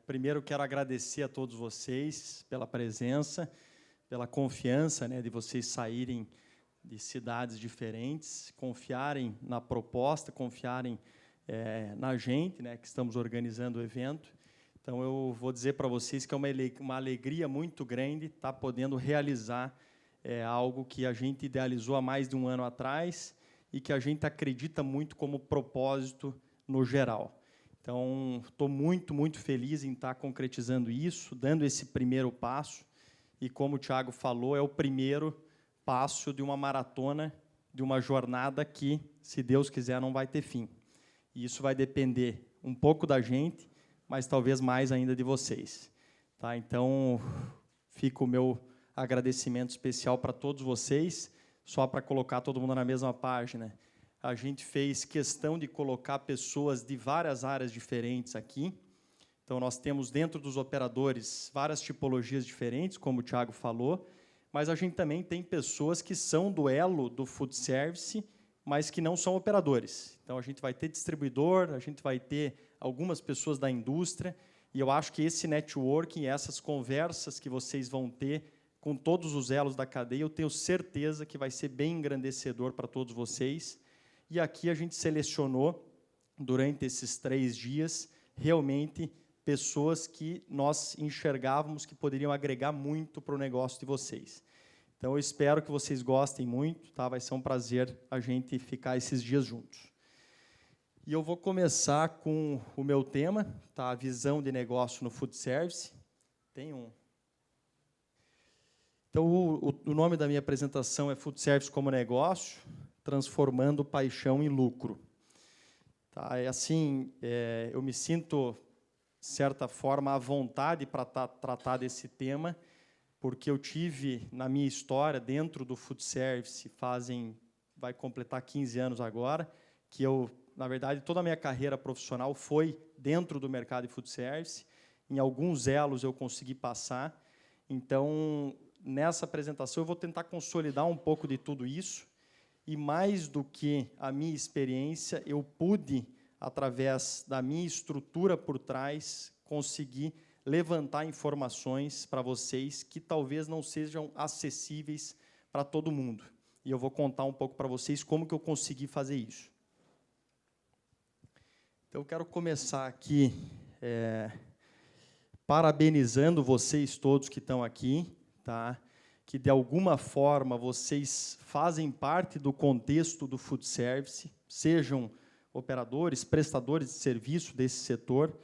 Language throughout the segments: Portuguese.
Primeiro, quero agradecer a todos vocês pela presença, pela confiança, né, de vocês saírem de cidades diferentes, confiarem na proposta, confiarem na gente, né, que estamos organizando o evento. Então, eu vou dizer para vocês que é uma alegria muito grande estar podendo realizar algo que a gente idealizou há mais de um ano atrás e que a gente acredita muito como propósito no geral. Então, estou muito, muito feliz em estar concretizando isso, dando esse primeiro passo. E, como o Thiago falou, é o primeiro passo de uma maratona, de uma jornada que, se Deus quiser, não vai ter fim. E isso vai depender um pouco da gente, mas talvez mais ainda de vocês. Tá? Então, fica o meu agradecimento especial para todos vocês, só para colocar todo mundo na mesma página. A gente fez questão de colocar pessoas de várias áreas diferentes aqui. Então, nós temos dentro dos operadores várias tipologias diferentes, como o Thiago falou, mas a gente também tem pessoas que são do elo do food service, mas que não são operadores. Então, a gente vai ter distribuidor, a gente vai ter algumas pessoas da indústria, e eu acho que esse networking, essas conversas que vocês vão ter com todos os elos da cadeia, eu tenho certeza que vai ser bem engrandecedor para todos vocês. E aqui a gente selecionou, durante esses 3 dias, realmente pessoas que nós enxergávamos que poderiam agregar muito para o negócio de vocês. Então, eu espero que vocês gostem muito, tá? Vai ser um prazer a gente ficar esses dias juntos. E eu vou começar com o meu tema, tá? A visão de negócio no food service. Então, o nome da minha apresentação é Food Service como Negócio, transformando paixão em lucro. Tá? Assim, eu me sinto, de certa forma, à vontade para tratar desse tema, porque eu tive, na minha história, dentro do food service, vai completar 15 anos agora, que eu, na verdade, toda a minha carreira profissional foi dentro do mercado de food service. Em alguns elos eu consegui passar. Então, nessa apresentação, eu vou tentar consolidar um pouco de tudo isso. E, mais do que a minha experiência, eu pude, através da minha estrutura por trás, conseguir levantar informações para vocês que talvez não sejam acessíveis para todo mundo. E eu vou contar um pouco para vocês como que eu consegui fazer isso. Então, eu quero começar aqui parabenizando vocês todos que estão aqui, tá? Que, de alguma forma, vocês fazem parte do contexto do food service, sejam operadores, prestadores de serviço desse setor.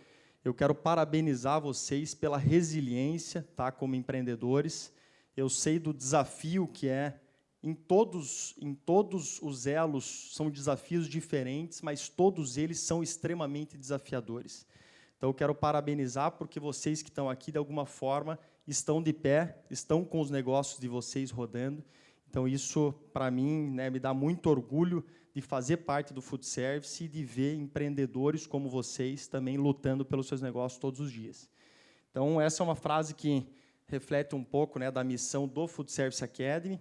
Eu quero parabenizar vocês pela resiliência, tá, como empreendedores. Eu sei do desafio que é, em todos os elos, são desafios diferentes, mas todos eles são extremamente desafiadores. Então, eu quero parabenizar porque vocês que estão aqui, de alguma forma, estão de pé, estão com os negócios de vocês rodando. Então, isso, para mim, né, me dá muito orgulho de fazer parte do food service e de ver empreendedores como vocês também lutando pelos seus negócios todos os dias. Então, essa é uma frase que reflete um pouco, né, da missão do Food Service Academy,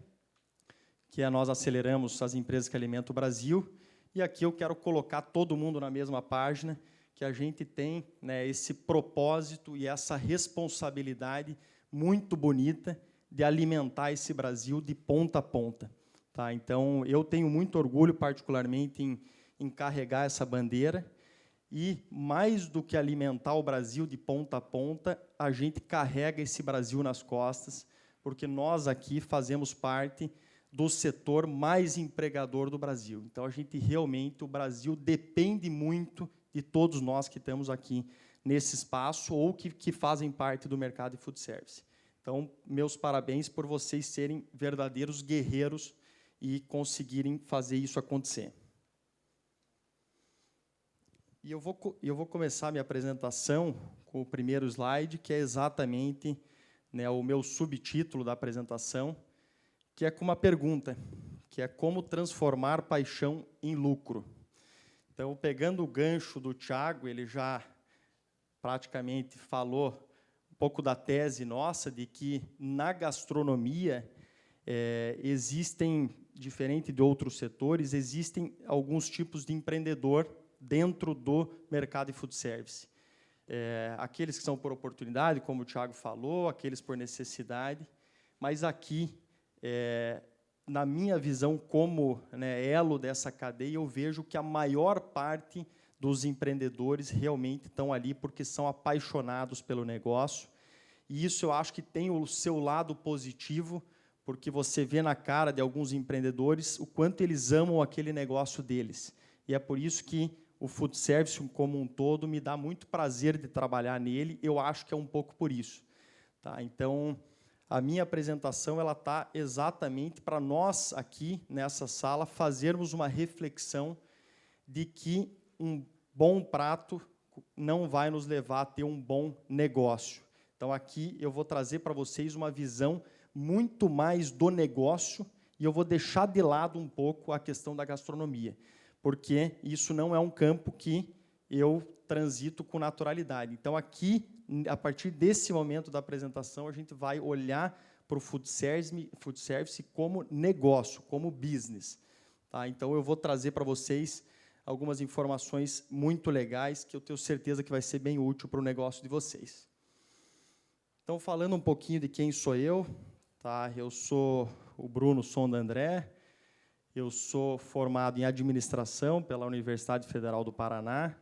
que é nós aceleramos as empresas que alimentam o Brasil. E aqui eu quero colocar todo mundo na mesma página, que a gente tem, né, esse propósito e essa responsabilidade muito bonita de alimentar esse Brasil de ponta a ponta. Tá? Então, eu tenho muito orgulho, particularmente, em carregar essa bandeira. E, mais do que alimentar o Brasil de ponta a ponta, a gente carrega esse Brasil nas costas, porque nós aqui fazemos parte do setor mais empregador do Brasil. Então, a gente realmente, o Brasil depende muito de todos nós que estamos aqui nesse espaço ou que fazem parte do mercado de food service. Então, meus parabéns por vocês serem verdadeiros guerreiros e conseguirem fazer isso acontecer. E eu vou começar a minha apresentação com o primeiro slide, que é exatamente, né, o meu subtítulo da apresentação, que é com uma pergunta, que é como transformar paixão em lucro. Então, pegando o gancho do Thiago, ele já praticamente falou um pouco da tese nossa de que, na gastronomia, existem, diferente de outros setores, existem alguns tipos de empreendedor dentro do mercado de food service. aqueles que são por oportunidade, como o Thiago falou, aqueles por necessidade, mas aqui, na minha visão como, né, elo dessa cadeia, eu vejo que a maior parte dos empreendedores realmente estão ali porque são apaixonados pelo negócio, e isso eu acho que tem o seu lado positivo, porque você vê na cara de alguns empreendedores o quanto eles amam aquele negócio deles. E é por isso que o food service como um todo me dá muito prazer de trabalhar nele, eu acho que é um pouco por isso. Tá? Então, a minha apresentação está exatamente para nós aqui, nessa sala, fazermos uma reflexão de que um bom prato não vai nos levar a ter um bom negócio. Então, aqui eu vou trazer para vocês uma visão muito mais do negócio e eu vou deixar de lado um pouco a questão da gastronomia, porque isso não é um campo que eu transito com naturalidade. Então, aqui, a partir desse momento da apresentação, a gente vai olhar para o food service como negócio, como business. Tá? Então, eu vou trazer para vocês algumas informações muito legais que eu tenho certeza que vai ser bem útil para o negócio de vocês. Então, falando um pouquinho de quem sou eu, tá? Eu sou o Bruno Sonda André, eu sou formado em administração pela Universidade Federal do Paraná,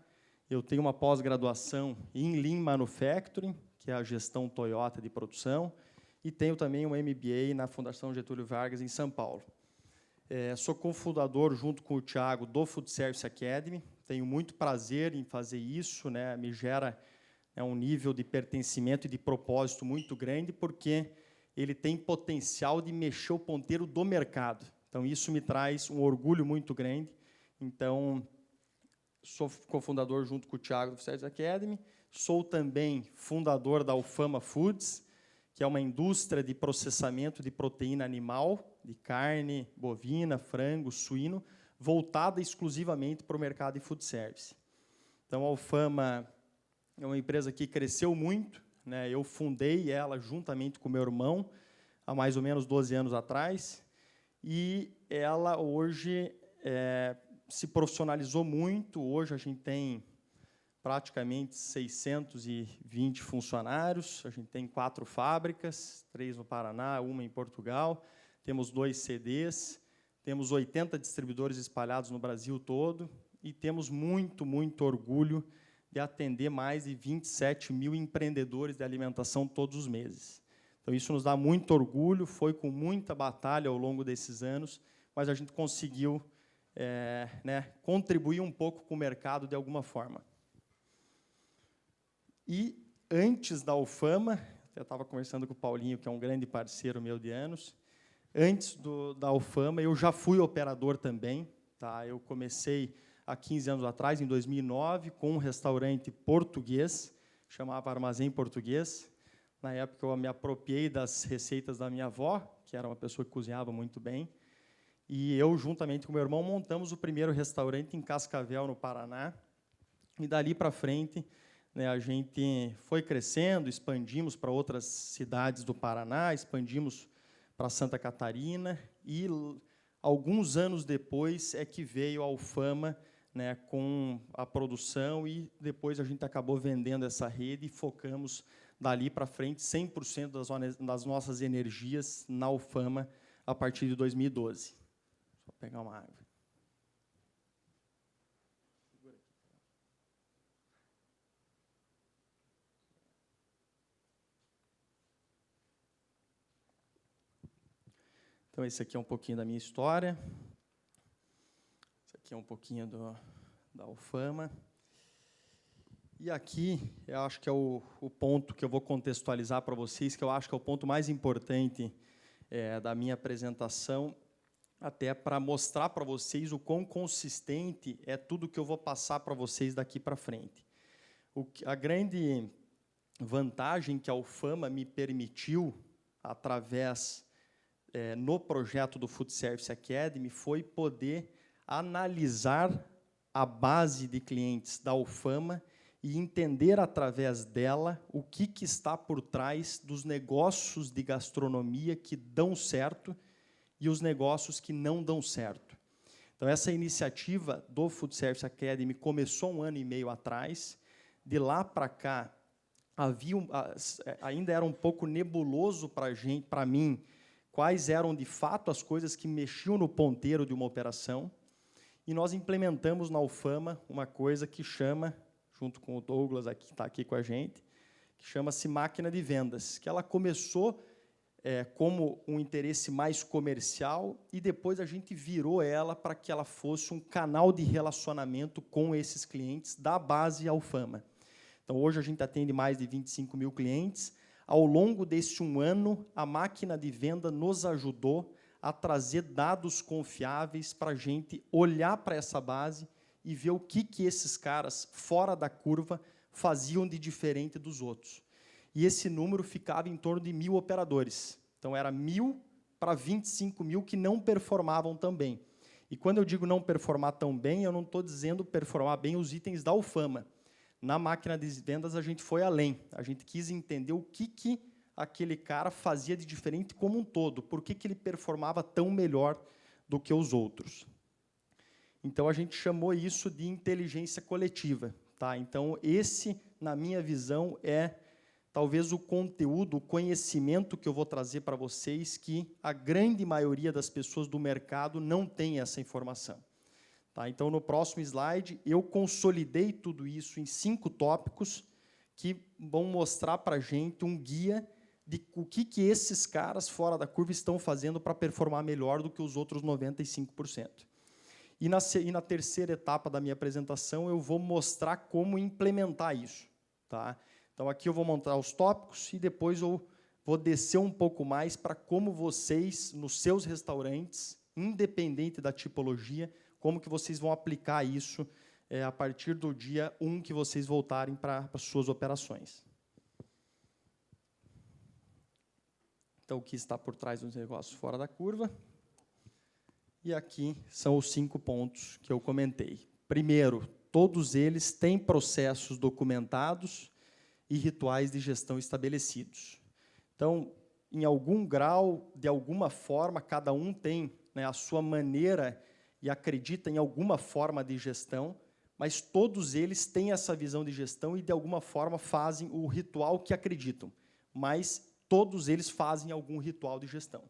eu tenho uma pós-graduação em Lean Manufacturing, que é a gestão Toyota de produção, e tenho também um MBA na Fundação Getúlio Vargas, em São Paulo. Sou cofundador, junto com o Thiago, do Food Service Academy, tenho muito prazer em fazer isso, né? Me gera um nível de pertencimento e de propósito muito grande, porque ele tem potencial de mexer o ponteiro do mercado. Então, isso me traz um orgulho muito grande. Então, sou cofundador, junto com o Thiago, do Food Service Academy. Sou também fundador da Alfama Foods, que é uma indústria de processamento de proteína animal, de carne bovina, frango, suíno, voltada exclusivamente para o mercado de food service. Então, a Alfama é uma empresa que cresceu muito, né? Eu fundei ela juntamente com meu irmão, há mais ou menos 12 anos atrás, e ela hoje se profissionalizou muito. Hoje a gente tem praticamente 620 funcionários, a gente tem 4 fábricas, 3 no Paraná, 1 em Portugal, temos 2 CDs, temos 80 distribuidores espalhados no Brasil todo, e temos muito, muito orgulho de atender mais de 27 mil empreendedores de alimentação todos os meses. Então, isso nos dá muito orgulho, foi com muita batalha ao longo desses anos, mas a gente conseguiu contribuir um pouco com o mercado de alguma forma. E, antes da Alfama, eu estava conversando com o Paulinho, que é um grande parceiro meu de anos, antes da Alfama, eu já fui operador também. Tá? Eu comecei há 15 anos atrás, em 2009, com um restaurante português, chamava Armazém Português. Na época, eu me apropriei das receitas da minha avó, que era uma pessoa que cozinhava muito bem, e eu, juntamente com meu irmão, montamos o primeiro restaurante em Cascavel, no Paraná, e, dali para frente, né, a gente foi crescendo, expandimos para outras cidades do Paraná, expandimos para Santa Catarina, e, alguns anos depois, é que veio a Alfama, né, com a produção, e depois a gente acabou vendendo essa rede e focamos, dali para frente, 100% das nossas energias na Alfama a partir de 2012. Vou pegar uma água. Então, esse aqui é um pouquinho da minha história. Esse aqui é um pouquinho da Alfama. E aqui, eu acho que é o ponto que eu vou contextualizar para vocês, que eu acho que é o ponto mais importante da minha apresentação, até para mostrar para vocês o quão consistente é tudo que eu vou passar para vocês daqui para frente. A grande vantagem que a Alfama me permitiu, através, no projeto do Food Service Academy, foi poder analisar a base de clientes da Alfama e entender, através dela, o que está por trás dos negócios de gastronomia que dão certo e os negócios que não dão certo. Então, essa iniciativa do Food Service Academy começou 1 ano e meio atrás, de lá para cá, ainda era um pouco nebuloso para mim quais eram, de fato, as coisas que mexiam no ponteiro de uma operação, e nós implementamos na Alfama uma coisa que chama, junto com o Douglas, que está aqui com a gente, que chama-se máquina de vendas, que ela começou como um interesse mais comercial e depois a gente virou ela para que ela fosse um canal de relacionamento com esses clientes da base Alfama. Então, hoje a gente atende mais de 25 mil clientes. Ao longo desse um ano, a máquina de venda nos ajudou a trazer dados confiáveis para a gente olhar para essa base e ver o que esses caras fora da curva faziam de diferente dos outros. E esse número ficava em torno de 1.000 operadores. Então, era 1.000 para 25 mil que não performavam tão bem. E quando eu digo não performar tão bem, eu não estou dizendo performar bem os itens da Alfama. Na máquina de vendas, a gente foi além. A gente quis entender o que aquele cara fazia de diferente como um todo, por que ele performava tão melhor do que os outros. Então, a gente chamou isso de inteligência coletiva. Tá? Então, esse, na minha visão, é talvez o conteúdo, o conhecimento que eu vou trazer para vocês, que a grande maioria das pessoas do mercado não tem essa informação. Tá? Então, no próximo slide, eu consolidei tudo isso em 5 tópicos que vão mostrar para a gente um guia de o que esses caras fora da curva estão fazendo para performar melhor do que os outros 95%. E na terceira etapa da minha apresentação, eu vou mostrar como implementar isso. Tá? Então, aqui eu vou montar os tópicos e depois eu vou descer um pouco mais para como vocês, nos seus restaurantes, independente da tipologia, como que vocês vão aplicar isso a partir do dia 1 que vocês voltarem para as suas operações. Então, o que está por trás dos negócios fora da curva. E aqui são os 5 pontos que eu comentei. Primeiro, todos eles têm processos documentados e rituais de gestão estabelecidos. Então, em algum grau, de alguma forma, cada um tem, né, a sua maneira e acredita em alguma forma de gestão, mas todos eles têm essa visão de gestão e, de alguma forma, fazem o ritual que acreditam, mas todos eles fazem algum ritual de gestão.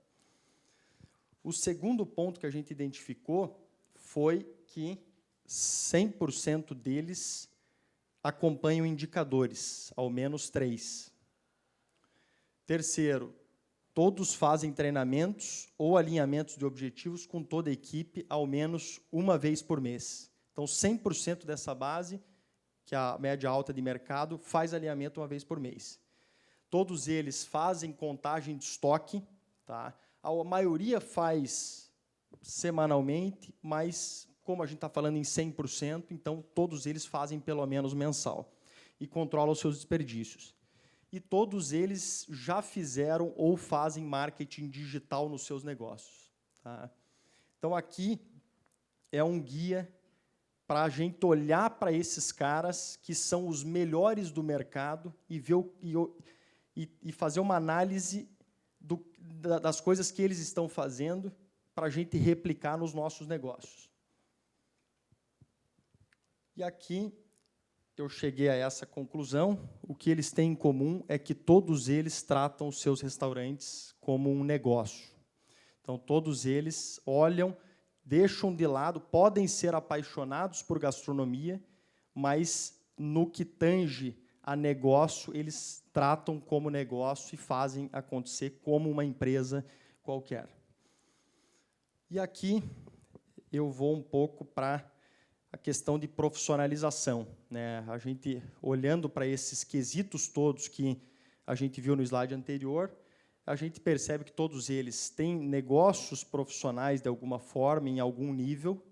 O segundo ponto que a gente identificou foi que 100% deles acompanham indicadores, ao menos 3. Terceiro, todos fazem treinamentos ou alinhamentos de objetivos com toda a equipe, ao menos uma vez por mês. Então, 100% dessa base, que é a média alta de mercado, faz alinhamento uma vez por mês. Todos eles fazem contagem de estoque. Tá? A maioria faz semanalmente, mas, como a gente está falando em 100%, então todos eles fazem pelo menos mensal e controlam os seus desperdícios. E todos eles já fizeram ou fazem marketing digital nos seus negócios. Tá? Então, aqui é um guia para a gente olhar para esses caras que são os melhores do mercado e ver e fazer uma análise das coisas que eles estão fazendo para a gente replicar nos nossos negócios. E aqui eu cheguei a essa conclusão. O que eles têm em comum é que todos eles tratam os seus restaurantes como um negócio. Então, todos eles olham, deixam de lado, podem ser apaixonados por gastronomia, mas no que tange a negócio, eles tratam como negócio e fazem acontecer como uma empresa qualquer. E aqui eu vou um pouco para a questão de profissionalização, né? A gente, olhando para esses quesitos todos que a gente viu no slide anterior, a gente percebe que todos eles têm negócios profissionais de alguma forma, em algum nível,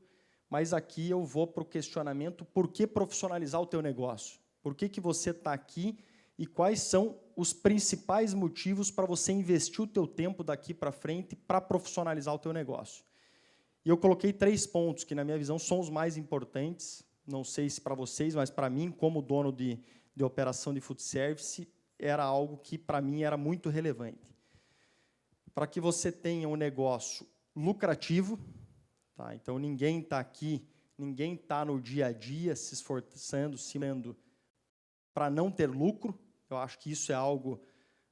mas aqui eu vou para o questionamento: por que profissionalizar o teu negócio? Por que você está aqui e quais são os principais motivos para você investir o teu tempo daqui para frente para profissionalizar o teu negócio? E eu coloquei 3 pontos que, na minha visão, são os mais importantes. Não sei se para vocês, mas para mim, como dono de operação de food service, era algo que, para mim, era muito relevante. Para que você tenha um negócio lucrativo, tá? Então, ninguém está aqui, ninguém está no dia a dia se esforçando, se mando para não ter lucro. Eu acho que isso é algo,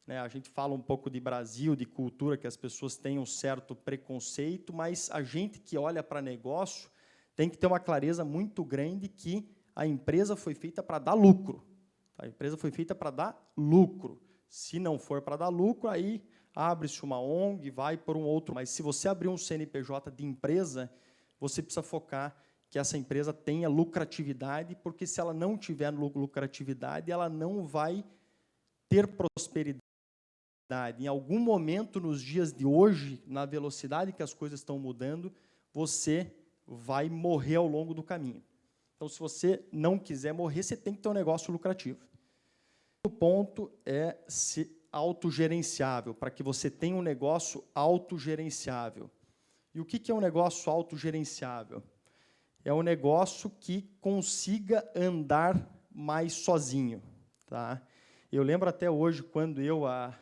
né, a gente fala um pouco de Brasil, de cultura, que as pessoas têm um certo preconceito, mas a gente que olha para negócio tem que ter uma clareza muito grande que a empresa foi feita para dar lucro. A empresa foi feita para dar lucro. Se não for para dar lucro, aí abre-se uma ONG, vai por um outro. Mas se você abrir um CNPJ de empresa, você precisa focar que essa empresa tenha lucratividade, porque se ela não tiver lucratividade, ela não vai ter prosperidade. Em algum momento, nos dias de hoje, na velocidade que as coisas estão mudando, você vai morrer ao longo do caminho. Então, se você não quiser morrer, você tem que ter um negócio lucrativo. O ponto é ser autogerenciável, para que você tenha um negócio autogerenciável. E o que é um negócio autogerenciável? É um negócio que consiga andar mais sozinho. Tá? Eu lembro até hoje, quando eu, há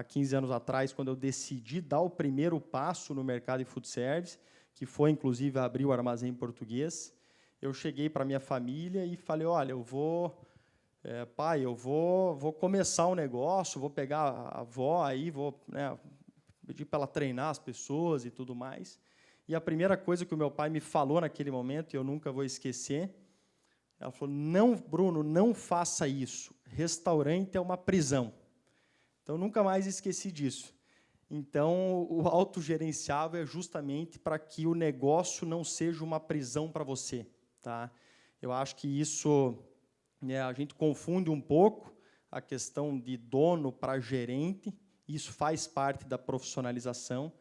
15 anos atrás, quando eu decidi dar o primeiro passo no mercado de food service, que foi, inclusive, abrir o Armazém Português, eu cheguei para a minha família e falei, olha, pai, eu vou começar um negócio, vou pegar a avó aí, vou, né, pedir para ela treinar as pessoas e tudo mais. E a primeira coisa que o meu pai me falou naquele momento, e eu nunca vou esquecer, ela falou, não, Bruno, não faça isso. Restaurante é uma prisão. Então, nunca mais esqueci disso. Então, o autogerenciável é justamente para que o negócio não seja uma prisão para você. Tá? Eu acho que isso, né, a gente confunde um pouco a questão de dono para gerente, isso faz parte da profissionalização,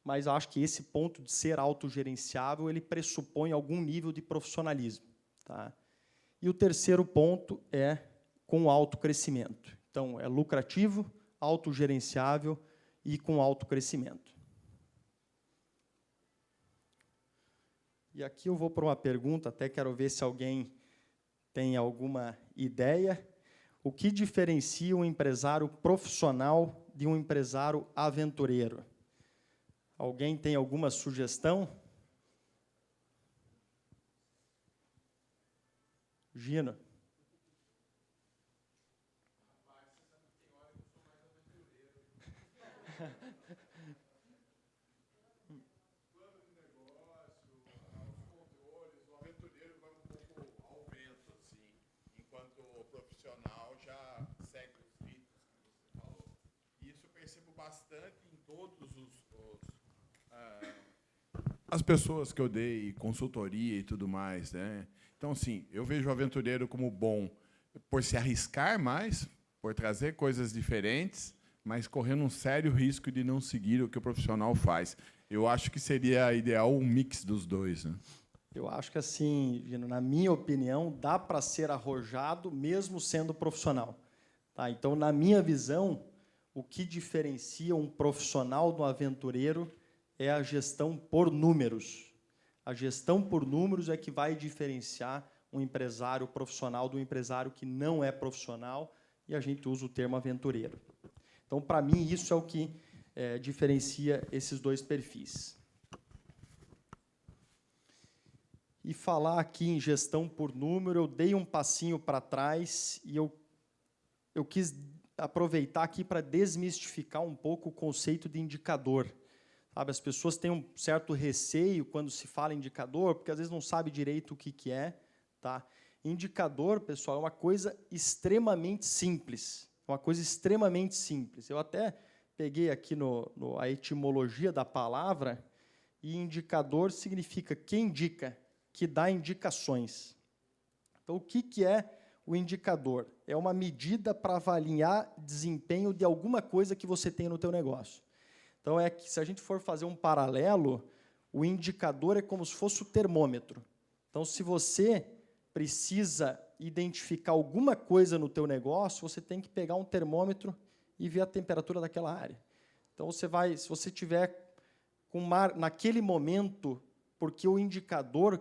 mas eu acho que esse ponto de ser autogerenciável, ele pressupõe algum nível de profissionalismo. Tá? E o terceiro ponto é com o autocrescimento. Então, é lucrativo, autogerenciável e com autocrescimento. E aqui eu vou para uma pergunta, até quero ver se alguém tem alguma ideia. O que diferencia um empresário profissional de um empresário aventureiro? Alguém tem alguma sugestão? Gino. Bastante em todos as pessoas que eu dei consultoria e tudo mais, né? Então, assim, eu vejo o aventureiro como bom por se arriscar mais, por trazer coisas diferentes, mas correndo um sério risco de não seguir o que o profissional faz. Eu acho que seria ideal um mix dos dois, né? Eu acho que, assim, Gino, na minha opinião, dá para ser arrojado mesmo sendo profissional. Tá? Então, na minha visão, o que diferencia um profissional do aventureiro é a gestão por números. A gestão por números é que vai diferenciar um empresário profissional do empresário que não é profissional, e a gente usa o termo aventureiro. Então, para mim, isso é o que diferencia esses dois perfis. E falar aqui em gestão por número, eu dei um passinho para trás e eu quis aproveitar aqui para desmistificar um pouco o conceito de indicador. Sabe, as pessoas têm um certo receio quando se fala indicador, porque às vezes não sabe direito o que é. Tá? Indicador, pessoal, é uma coisa extremamente simples. Uma coisa extremamente simples. Eu até peguei aqui a etimologia da palavra, e indicador significa que indica, que dá indicações. Então, o que é o indicador? É uma medida para avaliar desempenho de alguma coisa que você tem no teu negócio. Então, é que se a gente for fazer um paralelo, o indicador é como se fosse o termômetro. Então, se você precisa identificar alguma coisa no teu negócio, você tem que pegar um termômetro e ver a temperatura daquela área. Então, se você tiver com naquele momento, porque o indicador,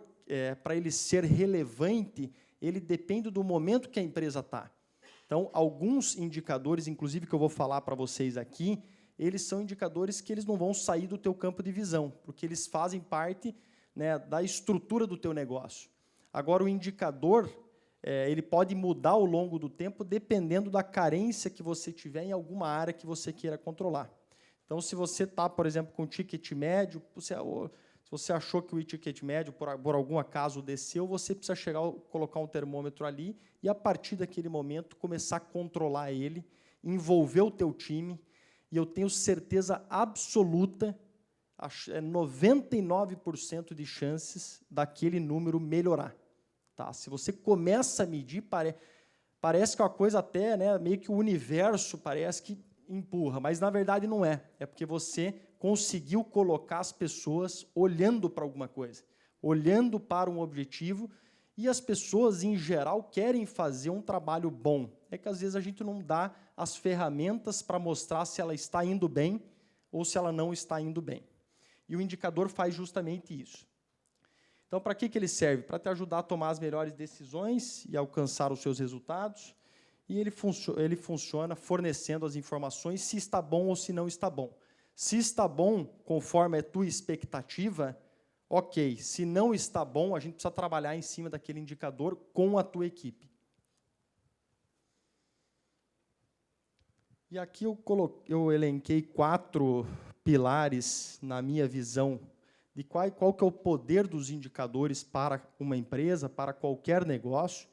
para ele ser relevante, ele depende do momento que a empresa está. Então, alguns indicadores, inclusive, que eu vou falar para vocês aqui, eles são indicadores que eles não vão sair do teu campo de visão, porque eles fazem parte, né, da estrutura do teu negócio. Agora, o indicador, ele pode mudar ao longo do tempo, dependendo da carência que você tiver em alguma área que você queira controlar. Então, se você está, por exemplo, com ticket médio, se você achou que o ticket médio, por algum acaso, desceu, você precisa colocar um termômetro ali e, a partir daquele momento, começar a controlar ele, envolver o teu time, e eu tenho certeza absoluta, 99% de chances daquele número melhorar. Tá? Se você começa a medir, parece que é uma coisa até, né, meio que o universo parece que empurra, mas, na verdade, não é. É porque você conseguiu colocar as pessoas olhando para alguma coisa, olhando para um objetivo, e as pessoas, em geral, querem fazer um trabalho bom. É que, às vezes, a gente não dá as ferramentas para mostrar se ela está indo bem ou se ela não está indo bem. E o indicador faz justamente isso. Então, para que ele serve? Para te ajudar a tomar as melhores decisões e alcançar os seus resultados. E ele funciona fornecendo as informações se está bom ou se não está bom. Se está bom, conforme a tua expectativa, ok. Se não está bom, a gente precisa trabalhar em cima daquele indicador com a tua equipe. E aqui eu elenquei 4 pilares, na minha visão, de qual que é o poder dos indicadores para uma empresa, para qualquer negócio.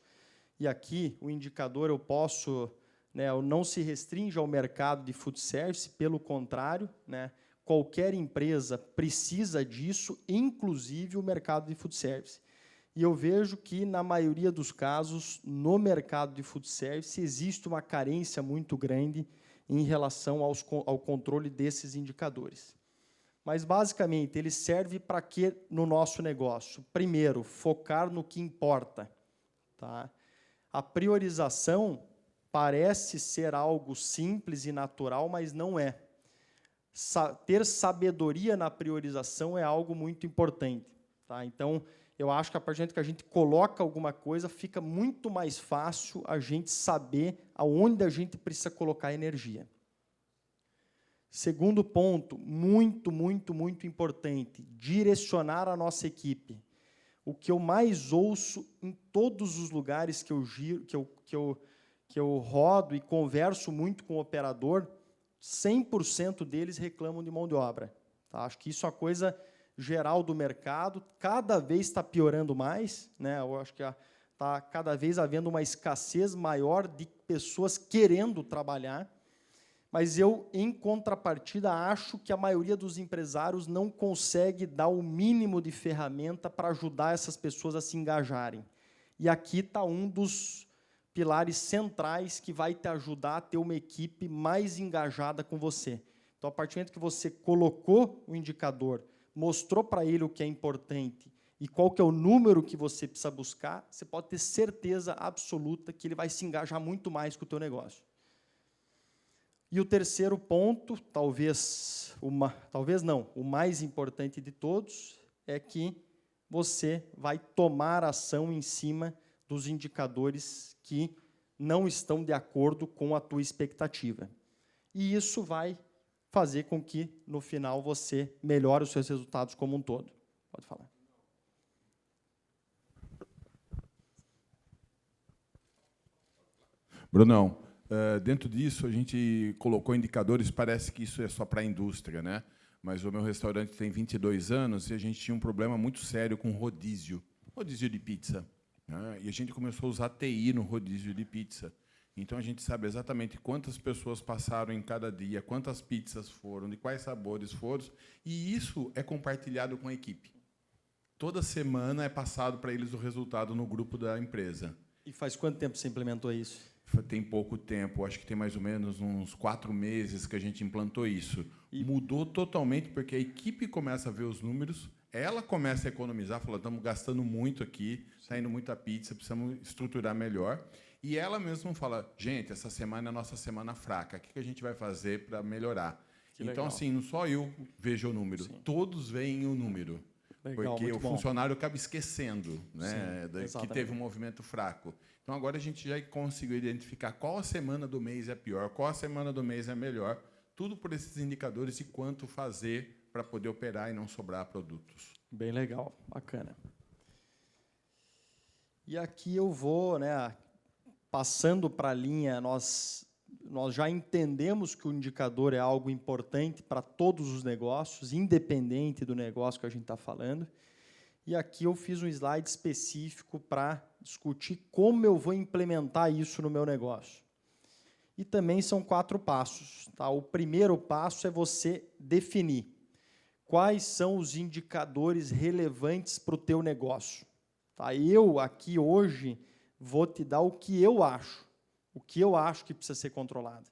E aqui, o indicador, eu não se restringe ao mercado de food service, pelo contrário, né, qualquer empresa precisa disso, inclusive o mercado de food service. E eu vejo que, na maioria dos casos, no mercado de food service, existe uma carência muito grande em relação ao controle desses indicadores. Mas, basicamente, ele serve para quê no nosso negócio? Primeiro, focar no que importa. Tá? A priorização parece ser algo simples e natural, mas não é. Ter sabedoria na priorização é algo muito importante. Tá? Então, eu acho que a partir do momento que a gente coloca alguma coisa, fica muito mais fácil a gente saber aonde a gente precisa colocar energia. Segundo ponto, muito, muito, muito importante, direcionar a nossa equipe. O que eu mais ouço em todos os lugares que eu giro, que eu rodo e converso muito com o operador, 100% deles reclamam de mão de obra. Tá? Acho que isso é uma coisa geral do mercado, cada vez está piorando mais, né? Eu acho que está cada vez havendo uma escassez maior de pessoas querendo trabalhar, mas eu, em contrapartida, acho que a maioria dos empresários não consegue dar o mínimo de ferramenta para ajudar essas pessoas a se engajarem. E aqui está um dos pilares centrais que vai te ajudar a ter uma equipe mais engajada com você. Então, a partir do momento que você colocou o indicador, mostrou para ele o que é importante e qual que é o número que você precisa buscar, você pode ter certeza absoluta que ele vai se engajar muito mais com o teu negócio. E o terceiro ponto, talvez não, o mais importante de todos, é que você vai tomar ação em cima dos indicadores que não estão de acordo com a tua expectativa. E isso vai fazer com que, no final, você melhore os seus resultados como um todo. Pode falar. Brunão, dentro disso, a gente colocou indicadores, parece que isso é só para a indústria, né? Mas o meu restaurante tem 22 anos e a gente tinha um problema muito sério com rodízio de pizza. Né? E a gente começou a usar TI no rodízio de pizza. Então, a gente sabe exatamente quantas pessoas passaram em cada dia, quantas pizzas foram, de quais sabores foram, e isso é compartilhado com a equipe. Toda semana é passado para eles o resultado no grupo da empresa. E faz quanto tempo você implementou isso? Tem pouco tempo, acho que tem mais ou menos uns 4 meses que a gente implantou isso. E mudou totalmente, porque a equipe começa a ver os números, ela começa a economizar, fala, estamos gastando muito aqui, está indo muita pizza, precisamos estruturar melhor. E ela mesma fala, gente, essa semana é a nossa semana fraca, o que a gente vai fazer para melhorar? Então, assim, não só eu vejo o número, sim, todos veem o número. Legal, porque o funcionário acaba esquecendo, né, que teve um movimento fraco. Então, agora a gente já conseguiu identificar qual a semana do mês é pior, qual a semana do mês é melhor, tudo por esses indicadores de quanto fazer para poder operar e não sobrar produtos. Bem legal, bacana. E aqui eu vou, né, passando para a linha, nós já entendemos que o indicador é algo importante para todos os negócios, independente do negócio que a gente está falando. E aqui eu fiz um slide específico para discutir como eu vou implementar isso no meu negócio. E também são 4 passos. Tá? O primeiro passo é você definir quais são os indicadores relevantes para o teu negócio. Tá? Eu, aqui hoje, vou te dar o que eu acho que precisa ser controlado.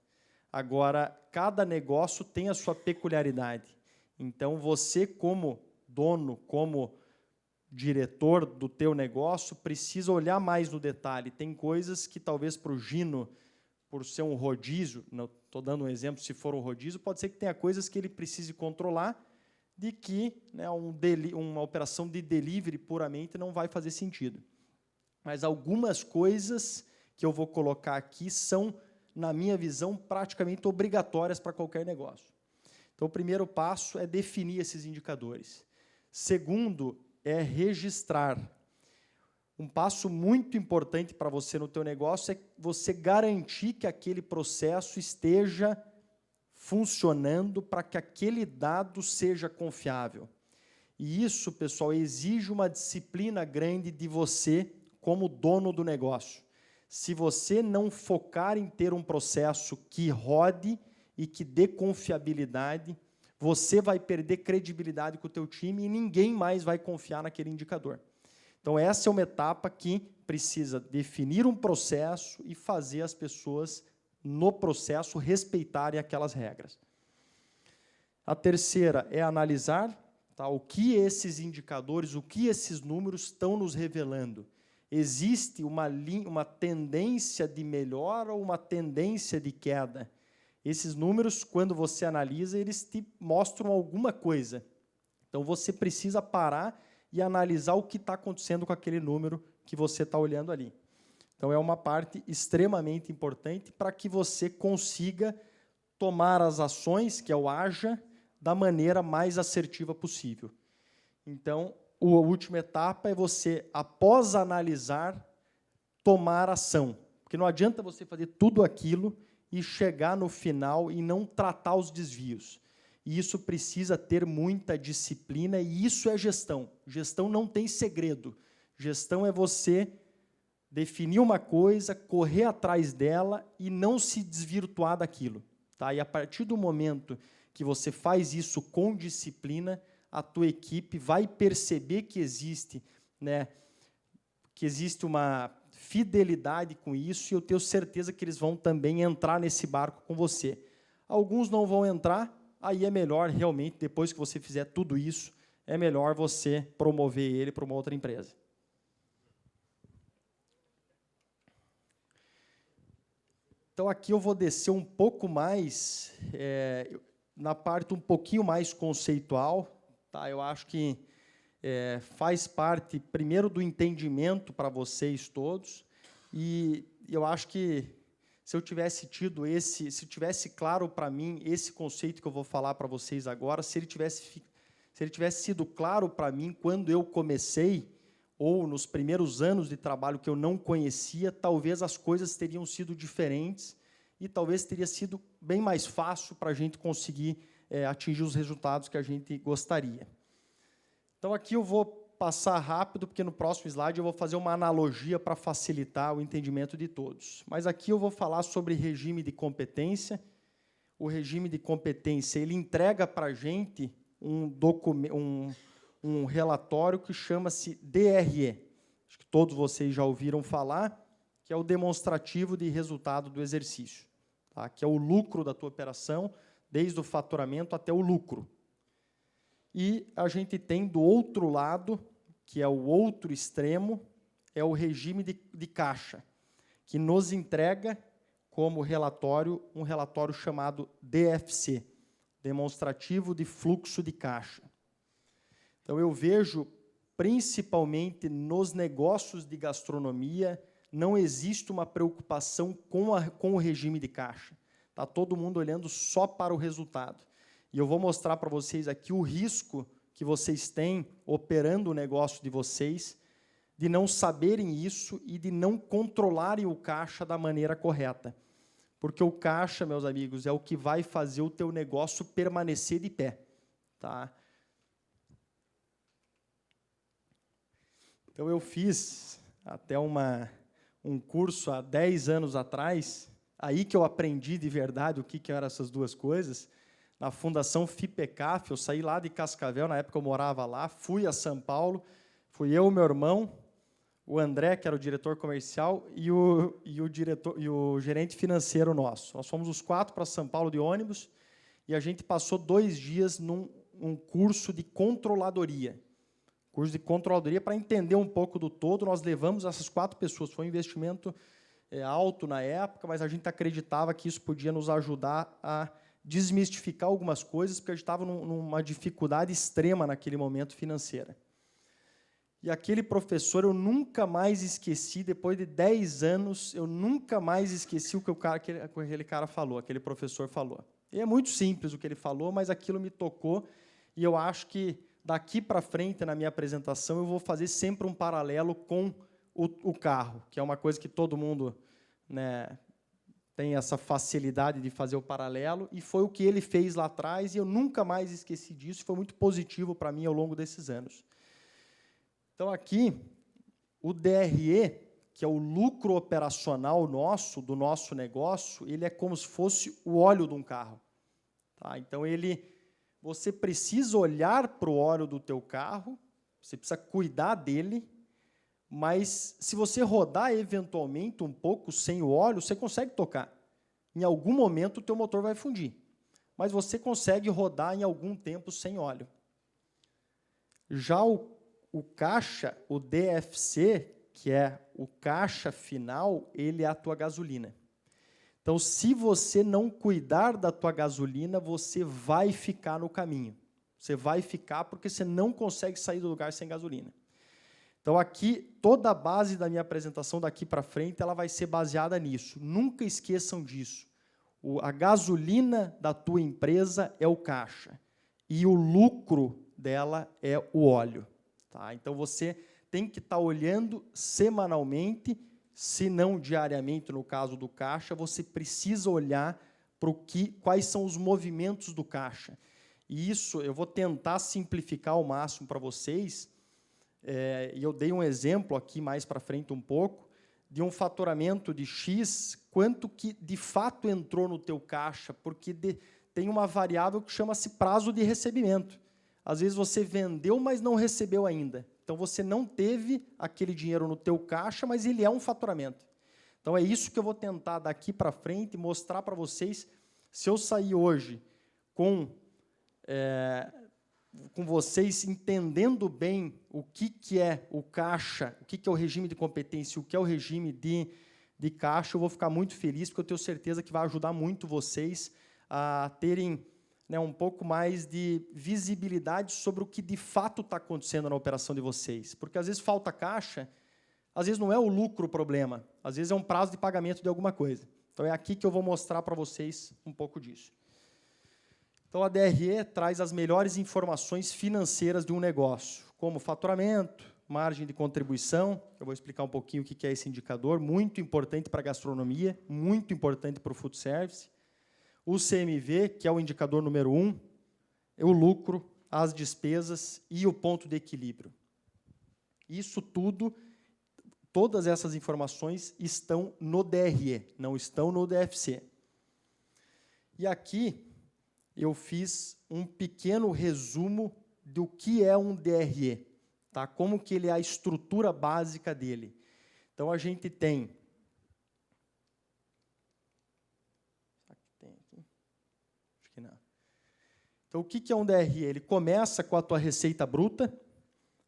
Agora, cada negócio tem a sua peculiaridade. Então, você, como dono, como diretor do teu negócio, precisa olhar mais no detalhe. Tem coisas que, talvez, para o Gino, por ser um rodízio, estou dando um exemplo, se for um rodízio, pode ser que tenha coisas que ele precise controlar, de que, né, uma operação de delivery puramente não vai fazer sentido. Mas algumas coisas que eu vou colocar aqui são, na minha visão, praticamente obrigatórias para qualquer negócio. Então, o primeiro passo é definir esses indicadores. Segundo, é registrar. Um passo muito importante para você no teu negócio é você garantir que aquele processo esteja funcionando para que aquele dado seja confiável. E isso, pessoal, exige uma disciplina grande de você como dono do negócio. Se você não focar em ter um processo que rode e que dê confiabilidade, você vai perder credibilidade com o teu time e ninguém mais vai confiar naquele indicador. Então, essa é uma etapa que precisa definir um processo e fazer as pessoas, no processo, respeitarem aquelas regras. A terceira é analisar, tá, o que esses indicadores, o que esses números estão nos revelando. Existe uma tendência de melhora ou uma tendência de queda? Esses números, quando você analisa, eles te mostram alguma coisa. Então, você precisa parar e analisar o que está acontecendo com aquele número que você está olhando ali. Então, é uma parte extremamente importante para que você consiga tomar as ações, que é o haja, da maneira mais assertiva possível. Então, a última etapa é você, após analisar, tomar ação. Porque não adianta você fazer tudo aquilo e chegar no final e não tratar os desvios. E isso precisa ter muita disciplina, e isso é gestão. Gestão não tem segredo. Gestão é você definir uma coisa, correr atrás dela e não se desvirtuar daquilo. Tá? E a partir do momento que você faz isso com disciplina, a tua equipe vai perceber que existe, né, uma fidelidade com isso, e eu tenho certeza que eles vão também entrar nesse barco com você. Alguns não vão entrar, aí é melhor, realmente, depois que você fizer tudo isso, é melhor você promover ele para uma outra empresa. Então, aqui eu vou descer um pouco mais, na parte um pouquinho mais conceitual. Tá? Eu acho que faz parte, primeiro, do entendimento para vocês todos, e eu acho que se eu tivesse tido se tivesse claro para mim esse conceito que eu vou falar para vocês agora, se ele tivesse sido claro para mim quando eu comecei, ou nos primeiros anos de trabalho que eu não conhecia, talvez as coisas teriam sido diferentes e talvez teria sido bem mais fácil para a gente conseguir atingir os resultados que a gente gostaria. Então, aqui eu vou passar rápido, porque no próximo slide eu vou fazer uma analogia para facilitar o entendimento de todos. Mas aqui eu vou falar sobre regime de competência. O regime de competência, ele entrega para a gente um relatório que chama-se DRE. Acho que todos vocês já ouviram falar, que é o demonstrativo de resultado do exercício, tá? Que é o lucro da tua operação, desde o faturamento até o lucro. E a gente tem, do outro lado, que é o outro extremo, é o regime de caixa, que nos entrega como relatório um relatório chamado DFC, demonstrativo de fluxo de caixa. Então, eu vejo, principalmente nos negócios de gastronomia, não existe uma preocupação com o regime de caixa. Está todo mundo olhando só para o resultado. E eu vou mostrar para vocês aqui o risco que vocês têm, operando o negócio de vocês, de não saberem isso e de não controlarem o caixa da maneira correta. Porque o caixa, meus amigos, é o que vai fazer o teu negócio permanecer de pé. Tá? Então, eu fiz até um curso há 10 anos atrás, aí que eu aprendi de verdade o que eram essas duas coisas, na Fundação FIPECAF. Eu saí lá de Cascavel, na época eu morava lá, fui a São Paulo, fui eu, meu irmão, o André, que era o diretor comercial, e o gerente financeiro nosso. Nós fomos os 4 para São Paulo de ônibus, e a gente passou 2 dias num curso de controladoria. Curso de controladoria para entender um pouco do todo. Nós levamos essas 4 pessoas. Foi um investimento alto na época, mas a gente acreditava que isso podia nos ajudar a desmistificar algumas coisas, porque a gente estava numa dificuldade extrema naquele momento financeira. E aquele professor, eu nunca mais esqueci, depois de 10 anos, eu nunca mais esqueci o que aquele cara falou, aquele professor falou. E é muito simples o que ele falou, mas aquilo me tocou, e eu acho que, daqui para frente, na minha apresentação, eu vou fazer sempre um paralelo com o carro, que é uma coisa que todo mundo, né, tem essa facilidade de fazer o paralelo, e foi o que ele fez lá atrás, e eu nunca mais esqueci disso, foi muito positivo para mim ao longo desses anos. Então, aqui, o DRE, que é o lucro operacional nosso, do nosso negócio, ele é como se fosse o óleo de um carro. Tá? Então, você precisa olhar para o óleo do teu carro, você precisa cuidar dele, mas se você rodar eventualmente um pouco sem o óleo, você consegue tocar. Em algum momento o teu motor vai fundir, mas você consegue rodar em algum tempo sem óleo. Já o caixa, o DFC, que é o caixa final, ele é a tua gasolina. Então, se você não cuidar da tua gasolina, você vai ficar no caminho. Você vai ficar porque você não consegue sair do lugar sem gasolina. Então, aqui, toda a base da minha apresentação daqui para frente, ela vai ser baseada nisso. Nunca esqueçam disso. A gasolina da tua empresa é o caixa. E o lucro dela é o óleo. Tá? Então, você tem que estar olhando semanalmente, se não diariamente, no caso do caixa, você precisa olhar para quais são os movimentos do caixa. E isso eu vou tentar simplificar ao máximo para vocês. E eu dei um exemplo aqui mais para frente um pouco, de um faturamento de X, quanto que de fato entrou no teu caixa, porque tem uma variável que chama-se prazo de recebimento. Às vezes você vendeu, mas não recebeu ainda. Então, você não teve aquele dinheiro no teu caixa, mas ele é um faturamento. Então, é isso que eu vou tentar daqui para frente mostrar para vocês. Se eu sair hoje com vocês entendendo bem o que é o caixa, o que é o regime de competência, o que é o regime de caixa, eu vou ficar muito feliz, porque eu tenho certeza que vai ajudar muito vocês a terem um pouco mais de visibilidade sobre o que de fato está acontecendo na operação de vocês. Porque, às vezes, falta caixa, às vezes não é o lucro o problema, às vezes é um prazo de pagamento de alguma coisa. Então, é aqui que eu vou mostrar para vocês um pouco disso. Então, a DRE traz as melhores informações financeiras de um negócio, como faturamento, margem de contribuição. Eu vou explicar um pouquinho o que é esse indicador, muito importante para a gastronomia, muito importante para o food service. O CMV, que é o indicador número 1, é o lucro, as despesas e o ponto de equilíbrio. Isso tudo, todas essas informações estão no DRE, não estão no DFC. E aqui eu fiz um pequeno resumo do que é um DRE, tá? Como que ele é a estrutura básica dele. Então, a gente tem... Acho que não. Então, o que é um DRE? Ele começa com a tua receita bruta.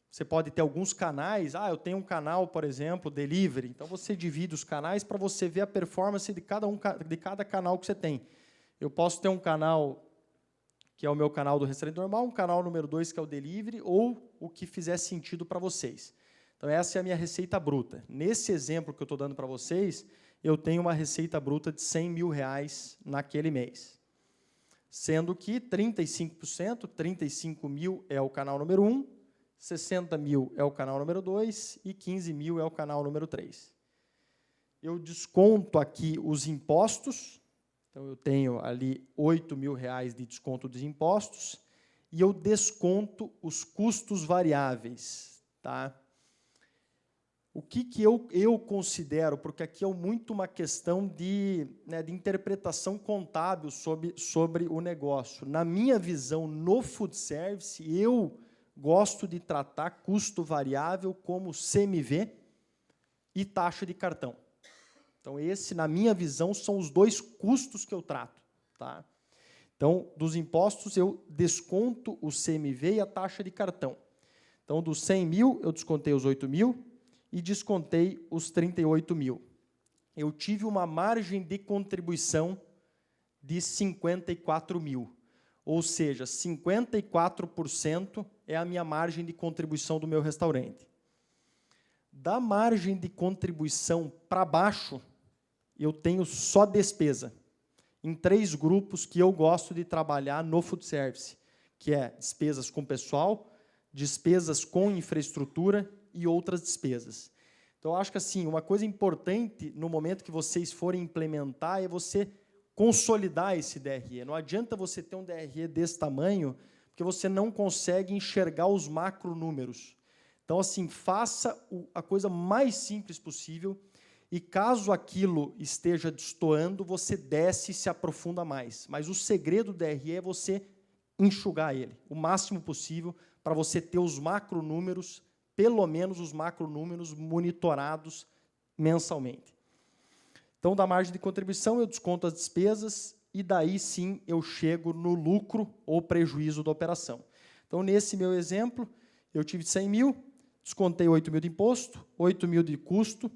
Você pode ter alguns canais. Eu tenho um canal, por exemplo, delivery. Então, você divide os canais para você ver a performance de cada canal que você tem. Eu posso ter um canal que é o meu canal do restaurante normal, um canal número 2, que é o delivery, ou o que fizer sentido para vocês. Então, essa é a minha receita bruta. Nesse exemplo que eu estou dando para vocês, eu tenho uma receita bruta de R$100 mil naquele mês. Sendo que 35%, 35 mil é o canal número 1, 60 mil é o canal número 2 e 15 mil é o canal número 3. Eu desconto aqui os impostos, então eu tenho ali R$ 8.000 de desconto dos impostos, e eu desconto os custos variáveis. Tá? O que eu considero, porque aqui é muito uma questão de interpretação contábil sobre o negócio. Na minha visão, no food service, eu gosto de tratar custo variável como CMV e taxa de cartão. Então, esse, na minha visão, são os dois custos que eu trato. Tá? Então, dos impostos, eu desconto o CMV e a taxa de cartão. Então, dos 100 mil, eu descontei os 8 mil e descontei os 38 mil. Eu tive uma margem de contribuição de 54 mil. Ou seja, 54% é a minha margem de contribuição do meu restaurante. Da margem de contribuição para baixo, eu tenho só despesa, em 3 grupos que eu gosto de trabalhar no food service, que é despesas com pessoal, despesas com infraestrutura e outras despesas. Então, eu acho que assim, uma coisa importante no momento que vocês forem implementar é você consolidar esse DRE. Não adianta você ter um DRE desse tamanho, porque você não consegue enxergar os macronúmeros. Então, assim, faça a coisa mais simples possível e, caso aquilo esteja destoando, você desce e se aprofunda mais. Mas o segredo do DRE é você enxugar ele o máximo possível para você ter os macronúmeros, pelo menos os macronúmeros monitorados mensalmente. Então, da margem de contribuição, eu desconto as despesas e, daí, sim, eu chego no lucro ou prejuízo da operação. Então, nesse meu exemplo, eu tive 100 mil, descontei 8 mil de imposto, 8 mil de custo,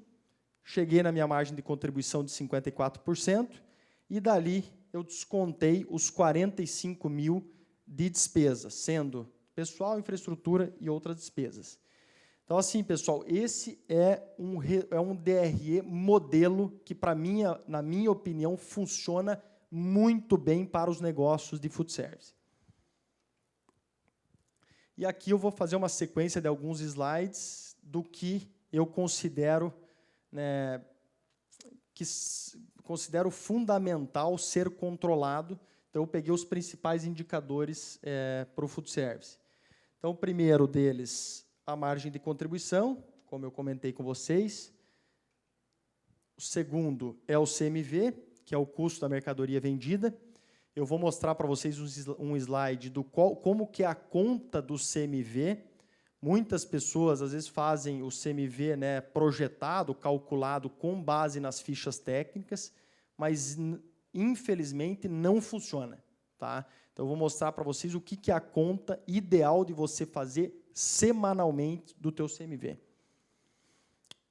cheguei na minha margem de contribuição de 54%, e, dali, eu descontei os 45 mil de despesas, sendo pessoal, infraestrutura e outras despesas. Então, assim, pessoal, esse é um DRE modelo que, na minha opinião, funciona muito bem para os negócios de food service. E aqui eu vou fazer uma sequência de alguns slides do que eu considero, considero fundamental ser controlado. Então, eu peguei os principais indicadores para o food service. Então, o primeiro deles, a margem de contribuição, como eu comentei com vocês. O segundo é o CMV, que é o custo da mercadoria vendida. Eu vou mostrar para vocês um slide do como que é a conta do CMV. Muitas pessoas, às vezes, fazem o CMV projetado, calculado com base nas fichas técnicas, mas, infelizmente, não funciona. Tá? Então, eu vou mostrar para vocês o que é a conta ideal de você fazer semanalmente do teu CMV.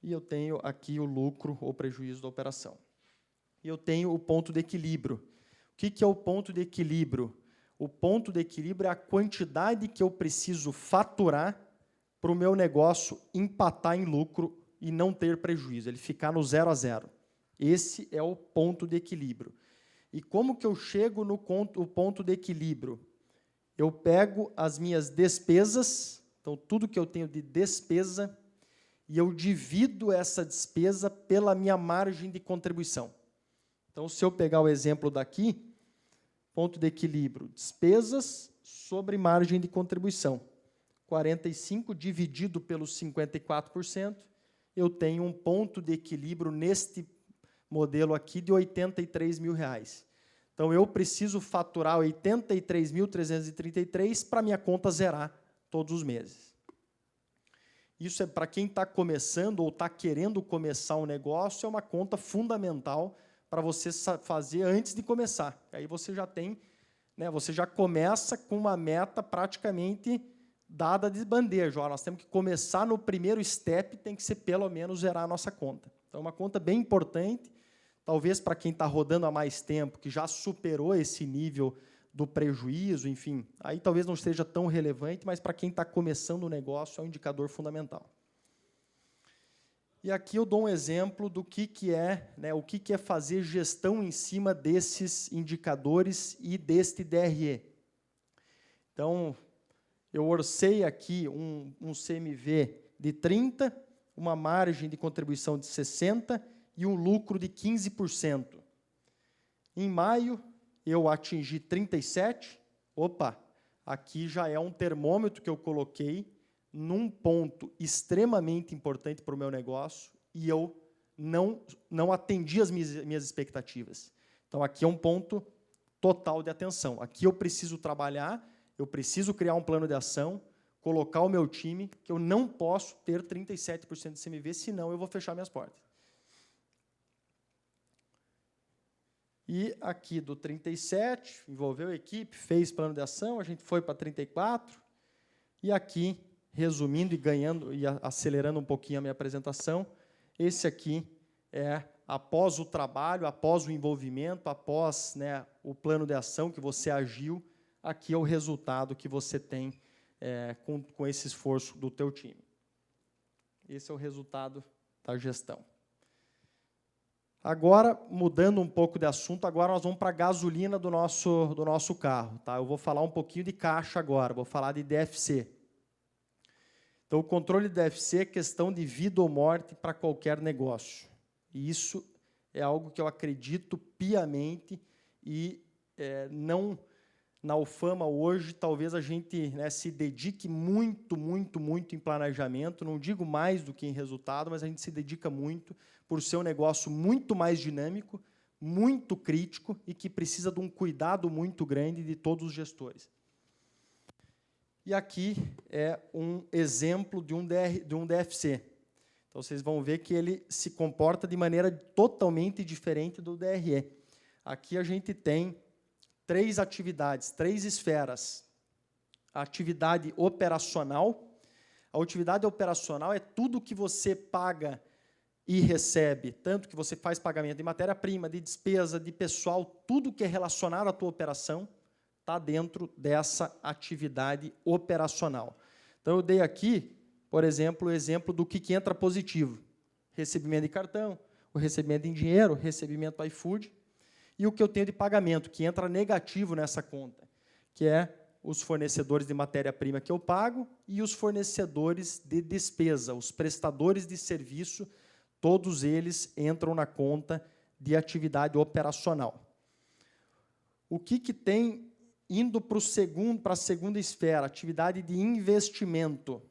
E eu tenho aqui o lucro ou prejuízo da operação. E eu tenho o ponto de equilíbrio. O que é o ponto de equilíbrio? O ponto de equilíbrio é a quantidade que eu preciso faturar para o meu negócio empatar em lucro e não ter prejuízo, ele ficar no 0 a 0. Esse é o ponto de equilíbrio. E como que eu chego no ponto de equilíbrio? Eu pego as minhas despesas, então, tudo que eu tenho de despesa, e eu divido essa despesa pela minha margem de contribuição. Então, se eu pegar o exemplo daqui, ponto de equilíbrio, despesas sobre margem de contribuição. 45 dividido pelos 54%, eu tenho um ponto de equilíbrio neste modelo aqui de R$ 83.000. Então, eu preciso faturar 83.333 para minha conta zerar todos os meses. Isso é para quem está começando ou está querendo começar um negócio, é uma conta fundamental para você fazer antes de começar. Aí você já tem, você já começa com uma meta praticamente dada de bandeja. Ó, nós temos que começar no primeiro step, tem que ser pelo menos zerar a nossa conta. Então, é uma conta bem importante, talvez para quem está rodando há mais tempo, que já superou esse nível do prejuízo, enfim, aí talvez não esteja tão relevante, mas para quem está começando o negócio é um indicador fundamental. E aqui eu dou um exemplo do que é, o que é fazer gestão em cima desses indicadores e deste DRE. Então, eu orcei aqui um CMV de 30%, uma margem de contribuição de 60% e um lucro de 15%. Em maio, eu atingi 37%. Opa, aqui já é um termômetro que eu coloquei num ponto extremamente importante para o meu negócio e eu não atendi as minhas expectativas. Então, aqui é um ponto total de atenção. Aqui eu preciso trabalhar, eu preciso criar um plano de ação, colocar o meu time, que eu não posso ter 37% de CMV, senão eu vou fechar minhas portas. E aqui do 37, envolveu a equipe, fez plano de ação, a gente foi para 34, e aqui, resumindo e ganhando e acelerando um pouquinho a minha apresentação, esse aqui é após o trabalho, após o envolvimento, após, né, o plano de ação que você agiu, aqui é o resultado que você tem com esse esforço do teu time. Esse é o resultado da gestão. Agora, mudando um pouco de assunto, agora nós vamos para a gasolina do nosso carro. Tá? Eu vou falar um pouquinho de caixa agora, vou falar de DFC. Então, o controle de DFC é questão de vida ou morte para qualquer negócio. E isso é algo que eu acredito piamente e na Ufama hoje, talvez a gente, né, se dedique muito em planejamento, não digo mais do que em resultado, mas a gente se dedica muito por ser um negócio muito mais dinâmico, muito crítico e que precisa de um cuidado muito grande de todos os gestores. E aqui é um exemplo de um DFC. Então, vocês vão ver que ele se comporta de maneira totalmente diferente do DRE. Aqui a gente tem 3 atividades, 3 esferas. A atividade operacional. A atividade operacional é tudo que você paga e recebe, tanto que você faz pagamento de matéria-prima, de despesa, de pessoal, tudo que é relacionado à tua operação está dentro dessa atividade operacional. Então, eu dei aqui, por exemplo, o exemplo do que entra positivo. Recebimento de cartão, o recebimento em dinheiro, recebimento do iFood, e o que eu tenho de pagamento, que entra negativo nessa conta, que é os fornecedores de matéria-prima que eu pago e os fornecedores de despesa, os prestadores de serviço, todos eles entram na conta de atividade operacional. O que tem indo para a segunda esfera, atividade de investimento?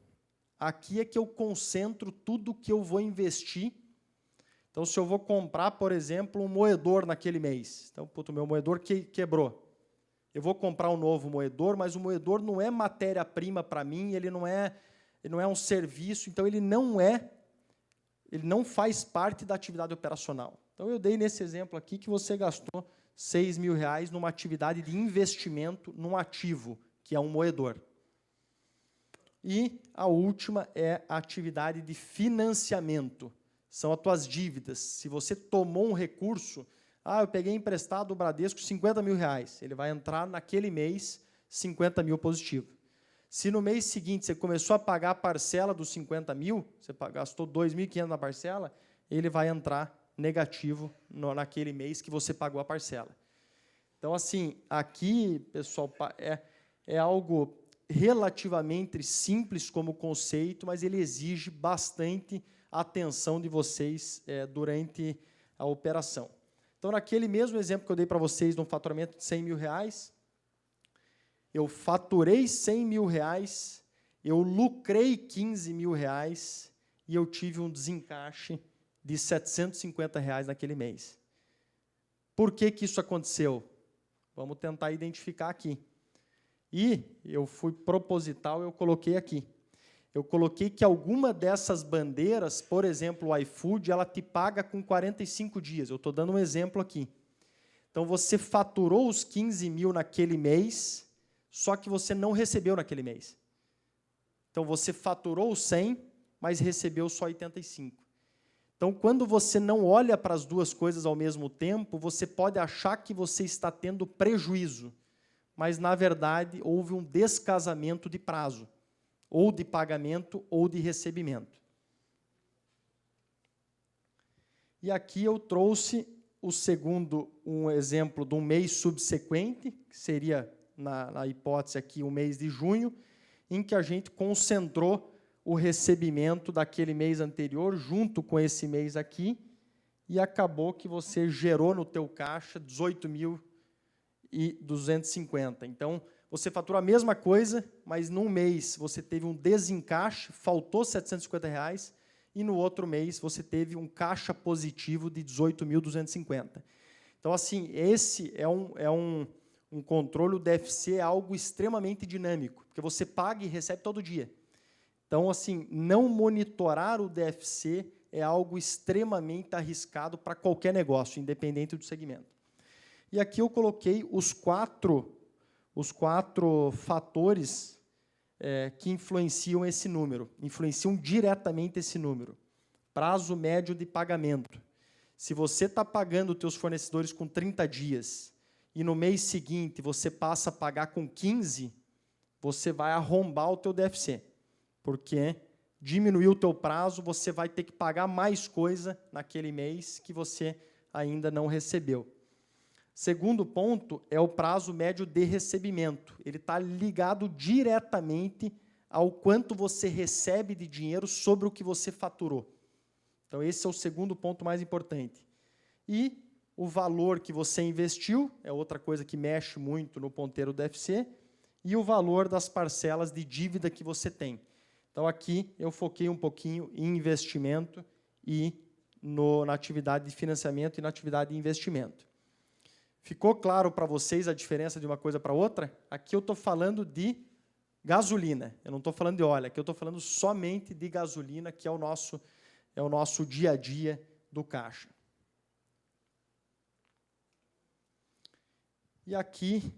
Aqui é que eu concentro tudo que eu vou investir. Então, se eu vou comprar, por exemplo, um moedor naquele mês, então, o meu moedor quebrou. Eu vou comprar um novo moedor, mas o moedor não é matéria-prima para mim, ele não é um serviço, então ele não faz parte da atividade operacional. Então, eu dei nesse exemplo aqui que você gastou R$6.000 numa atividade de investimento num ativo, que é um moedor. E a última é a atividade de financiamento. São as tuas dívidas. Se você tomou um recurso, eu peguei emprestado do Bradesco R$50.000, ele vai entrar naquele mês 50 mil positivo. Se no mês seguinte você começou a pagar a parcela dos 50 mil, você gastou 2.500 na parcela, ele vai entrar negativo naquele mês que você pagou a parcela. Então, assim, aqui, pessoal, é algo relativamente simples como conceito, mas ele exige bastante atenção de vocês durante a operação. Então, naquele mesmo exemplo que eu dei para vocês, de um faturamento de R$100.000, eu faturei R$100.000, eu lucrei R$15.000 e eu tive um desencaixe de R$750 naquele mês. Por que isso aconteceu? Vamos tentar identificar aqui. E eu fui proposital, eu coloquei aqui. Eu coloquei que alguma dessas bandeiras, por exemplo, o iFood, ela te paga com 45 dias. Eu estou dando um exemplo aqui. Então, você faturou os 15 mil naquele mês, só que você não recebeu naquele mês. Então, você faturou os 100, mas recebeu só 85. Então, quando você não olha para as duas coisas ao mesmo tempo, você pode achar que você está tendo prejuízo, mas, na verdade, houve um descasamento de prazo, ou de pagamento, ou de recebimento. E aqui eu trouxe um exemplo de um mês subsequente, que seria, na hipótese aqui, o mês de junho, em que a gente concentrou o recebimento daquele mês anterior junto com esse mês aqui, e acabou que você gerou no teu caixa 18.250. Então, você faturou a mesma coisa, mas num mês você teve um desencaixe, faltou R$750, e no outro mês você teve um caixa positivo de 18.250. Então, assim, esse é um controle, o DFC é algo extremamente dinâmico, porque você paga e recebe todo dia. Então, assim, não monitorar o DFC é algo extremamente arriscado para qualquer negócio, independente do segmento. E aqui eu coloquei os quatro fatores que influenciam esse número, influenciam diretamente esse número. Prazo médio de pagamento. Se você está pagando os teus fornecedores com 30 dias e no mês seguinte você passa a pagar com 15, você vai arrombar o teu DFC, porque diminuiu o teu prazo, você vai ter que pagar mais coisa naquele mês que você ainda não recebeu. Segundo ponto é o prazo médio de recebimento. Ele está ligado diretamente ao quanto você recebe de dinheiro sobre o que você faturou. Então, esse é o segundo ponto mais importante. E o valor que você investiu, é outra coisa que mexe muito no ponteiro do DFC, e o valor das parcelas de dívida que você tem. Então, aqui eu foquei um pouquinho em investimento e na atividade de financiamento e na atividade de investimento. Ficou claro para vocês a diferença de uma coisa para outra? Aqui eu estou falando de gasolina, eu não estou falando de óleo, aqui eu estou falando somente de gasolina, que é o nosso dia a dia do caixa. E aqui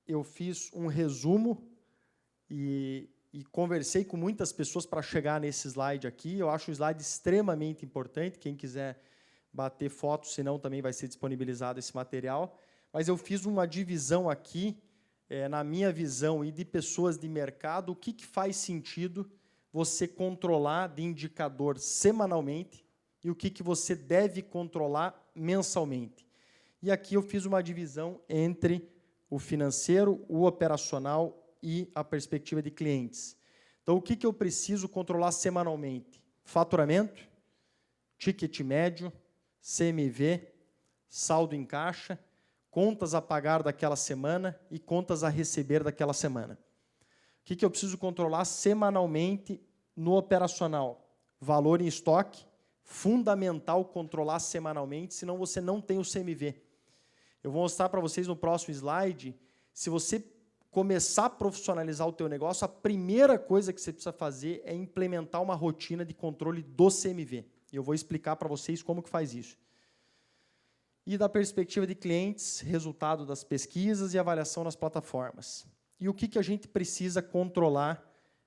eu fiz um resumo e conversei com muitas pessoas para chegar nesse slide aqui. Eu acho o slide extremamente importante, quem quiser bater foto, senão também vai ser disponibilizado esse material. Mas eu fiz uma divisão aqui, na minha visão, e de pessoas de mercado, o que faz sentido você controlar de indicador semanalmente e o que você deve controlar mensalmente. E aqui eu fiz uma divisão entre o financeiro, o operacional e a perspectiva de clientes. Então, o que eu preciso controlar semanalmente? Faturamento, ticket médio, CMV, saldo em caixa, contas a pagar daquela semana e contas a receber daquela semana. O que eu preciso controlar semanalmente no operacional? Valor em estoque, fundamental controlar semanalmente, senão você não tem o CMV. Eu vou mostrar para vocês no próximo slide, se você começar a profissionalizar o teu negócio, a primeira coisa que você precisa fazer é implementar uma rotina de controle do CMV. E eu vou explicar para vocês como que faz isso. E da perspectiva de clientes, resultado das pesquisas e avaliação nas plataformas. E o que a gente precisa controlar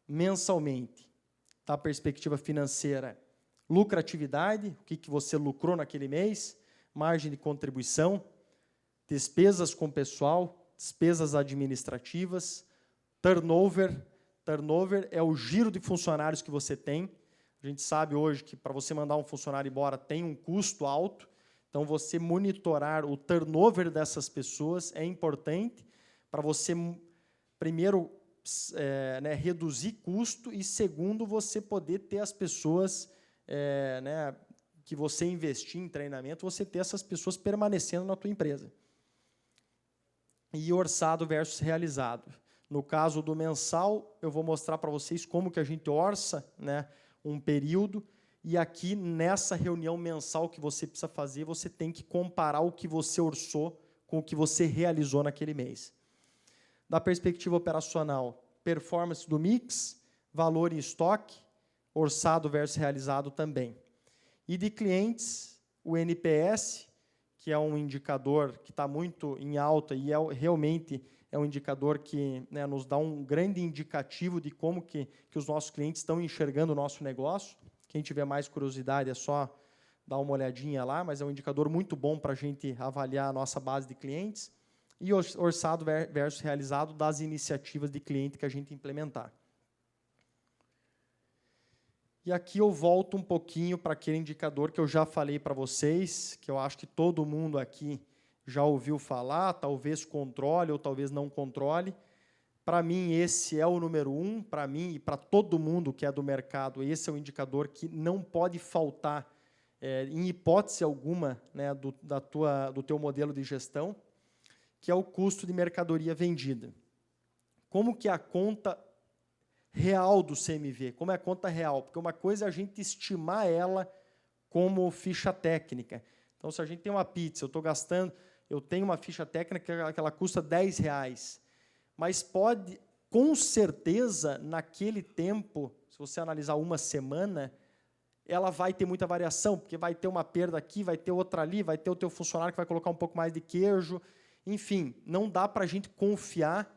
mensalmente? Da perspectiva financeira, lucratividade, o que você lucrou naquele mês, margem de contribuição, despesas com pessoal, despesas administrativas, turnover. Turnover é o giro de funcionários que você tem. A gente sabe hoje que para você mandar um funcionário embora tem um custo alto, então você monitorar o turnover dessas pessoas é importante para você, primeiro, reduzir custo e, segundo, você poder ter as pessoas que você investir em treinamento, você ter essas pessoas permanecendo na tua empresa. E orçado versus realizado. No caso do mensal, eu vou mostrar para vocês como que a gente orça um período, e aqui, nessa reunião mensal que você precisa fazer, você tem que comparar o que você orçou com o que você realizou naquele mês. Da perspectiva operacional, performance do mix, valor em estoque, orçado versus realizado também. E de clientes, o NPS, que é um indicador que está muito em alta e realmente é um indicador que nos dá um grande indicativo de como que os nossos clientes estão enxergando o nosso negócio. Quem tiver mais curiosidade é só dar uma olhadinha lá, mas é um indicador muito bom para a gente avaliar a nossa base de clientes. E orçado versus realizado das iniciativas de cliente que a gente implementar. E aqui eu volto um pouquinho para aquele indicador que eu já falei para vocês, que eu acho que todo mundo aqui já ouviu falar, talvez controle ou talvez não controle, Para mim, esse é o número 1, para mim e para todo mundo que é do mercado, esse é o indicador que não pode faltar, em hipótese alguma, né, do teu modelo de gestão, que é o custo de mercadoria vendida. Como que é a conta real do CMV? Como é a conta real? Porque uma coisa é a gente estimar ela como ficha técnica. Então, se a gente tem uma pizza, eu tenho uma ficha técnica que ela custa R$10, mas pode, com certeza, naquele tempo, se você analisar uma semana, ela vai ter muita variação, porque vai ter uma perda aqui, vai ter outra ali, vai ter o teu funcionário que vai colocar um pouco mais de queijo. Enfim, não dá para a gente confiar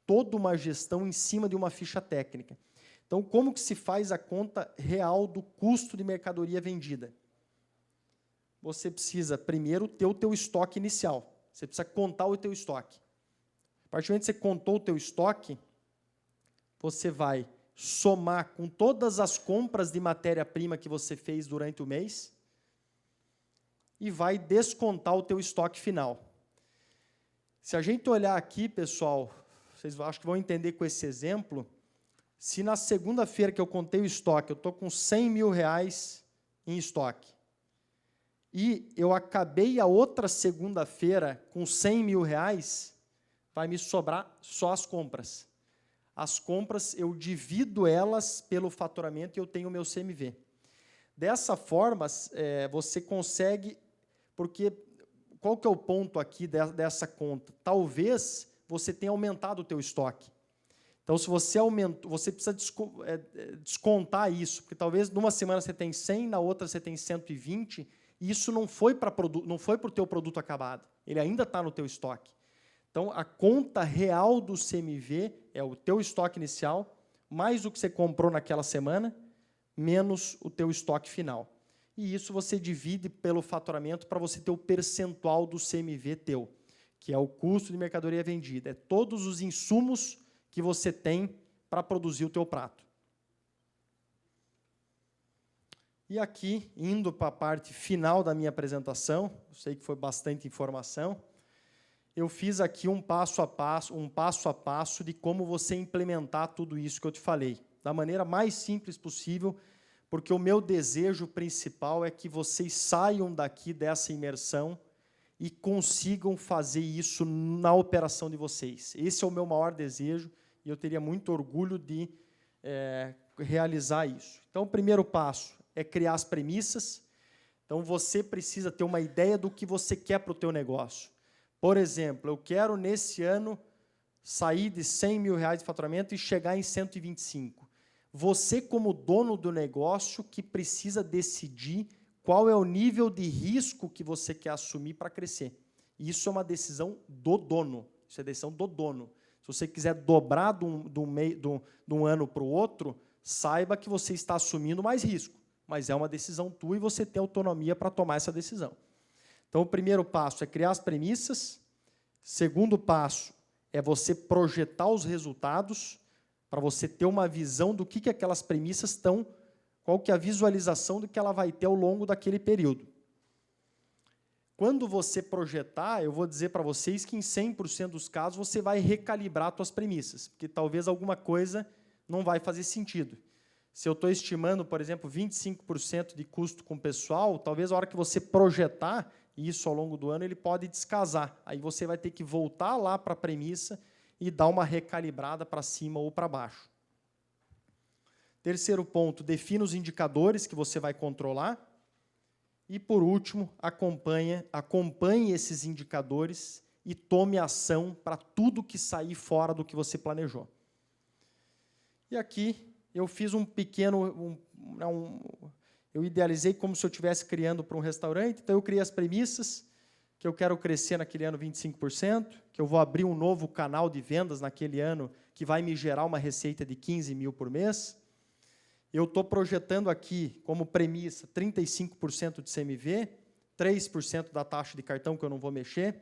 toda uma gestão em cima de uma ficha técnica. Então, como que se faz a conta real do custo de mercadoria vendida? Você precisa, primeiro, ter o teu estoque inicial. Você precisa contar o teu estoque. A partir do momento que você contou o teu estoque, você vai somar com todas as compras de matéria-prima que você fez durante o mês e vai descontar o teu estoque final. Se a gente olhar aqui, pessoal, vocês acho que vão entender com esse exemplo, se na segunda-feira que eu contei o estoque, eu estou com R$100 mil em estoque, e eu acabei a outra segunda-feira com R$100 mil, vai me sobrar só as compras. As compras, eu divido elas pelo faturamento e eu tenho o meu CMV. Dessa forma, você consegue, porque qual que é o ponto aqui dessa conta? Talvez você tenha aumentado o teu estoque. Então, se você aumentou, você precisa descontar isso, porque talvez numa semana você tem 100, na outra você tem 120, e isso não foi para o teu produto acabado, ele ainda está no teu estoque. Então, a conta real do CMV é o teu estoque inicial, mais o que você comprou naquela semana, menos o teu estoque final. E isso você divide pelo faturamento para você ter o percentual do CMV teu, que é o custo de mercadoria vendida. É todos os insumos que você tem para produzir o teu prato. E aqui, indo para a parte final da minha apresentação, eu sei que foi bastante informação, eu fiz aqui um passo a passo de como você implementar tudo isso que eu te falei, da maneira mais simples possível, porque o meu desejo principal é que vocês saiam daqui dessa imersão e consigam fazer isso na operação de vocês. Esse é o meu maior desejo e eu teria muito orgulho de realizar isso. Então, o primeiro passo é criar as premissas. Então, você precisa ter uma ideia do que você quer para o teu negócio. Por exemplo, eu quero, nesse ano, sair de R$100 mil de faturamento e chegar em 125. Você, como dono do negócio, que precisa decidir qual é o nível de risco que você quer assumir para crescer. Isso é uma decisão do dono. Isso é decisão do dono. Se você quiser dobrar de um ano para o outro, saiba que você está assumindo mais risco. Mas é uma decisão tua e você tem autonomia para tomar essa decisão. Então, o primeiro passo é criar as premissas. Segundo passo é você projetar os resultados para você ter uma visão do que aquelas premissas estão, qual que é a visualização do que ela vai ter ao longo daquele período. Quando você projetar, eu vou dizer para vocês que em 100% dos casos você vai recalibrar suas premissas, porque talvez alguma coisa não vai fazer sentido. Se eu estou estimando, por exemplo, 25% de custo com o pessoal, talvez a hora que você projetar isso ao longo do ano, ele pode descasar. Aí você vai ter que voltar lá para a premissa e dar uma recalibrada para cima ou para baixo. Terceiro ponto, defina os indicadores que você vai controlar. E, por último, acompanhe esses indicadores e tome ação para tudo que sair fora do que você planejou. E aqui eu fiz um pequeno... eu idealizei como se eu estivesse criando para um restaurante, então eu criei as premissas, que eu quero crescer naquele ano 25%, que eu vou abrir um novo canal de vendas naquele ano que vai me gerar uma receita de 15 mil por mês. Eu estou projetando aqui como premissa 35% de CMV, 3% da taxa de cartão que eu não vou mexer.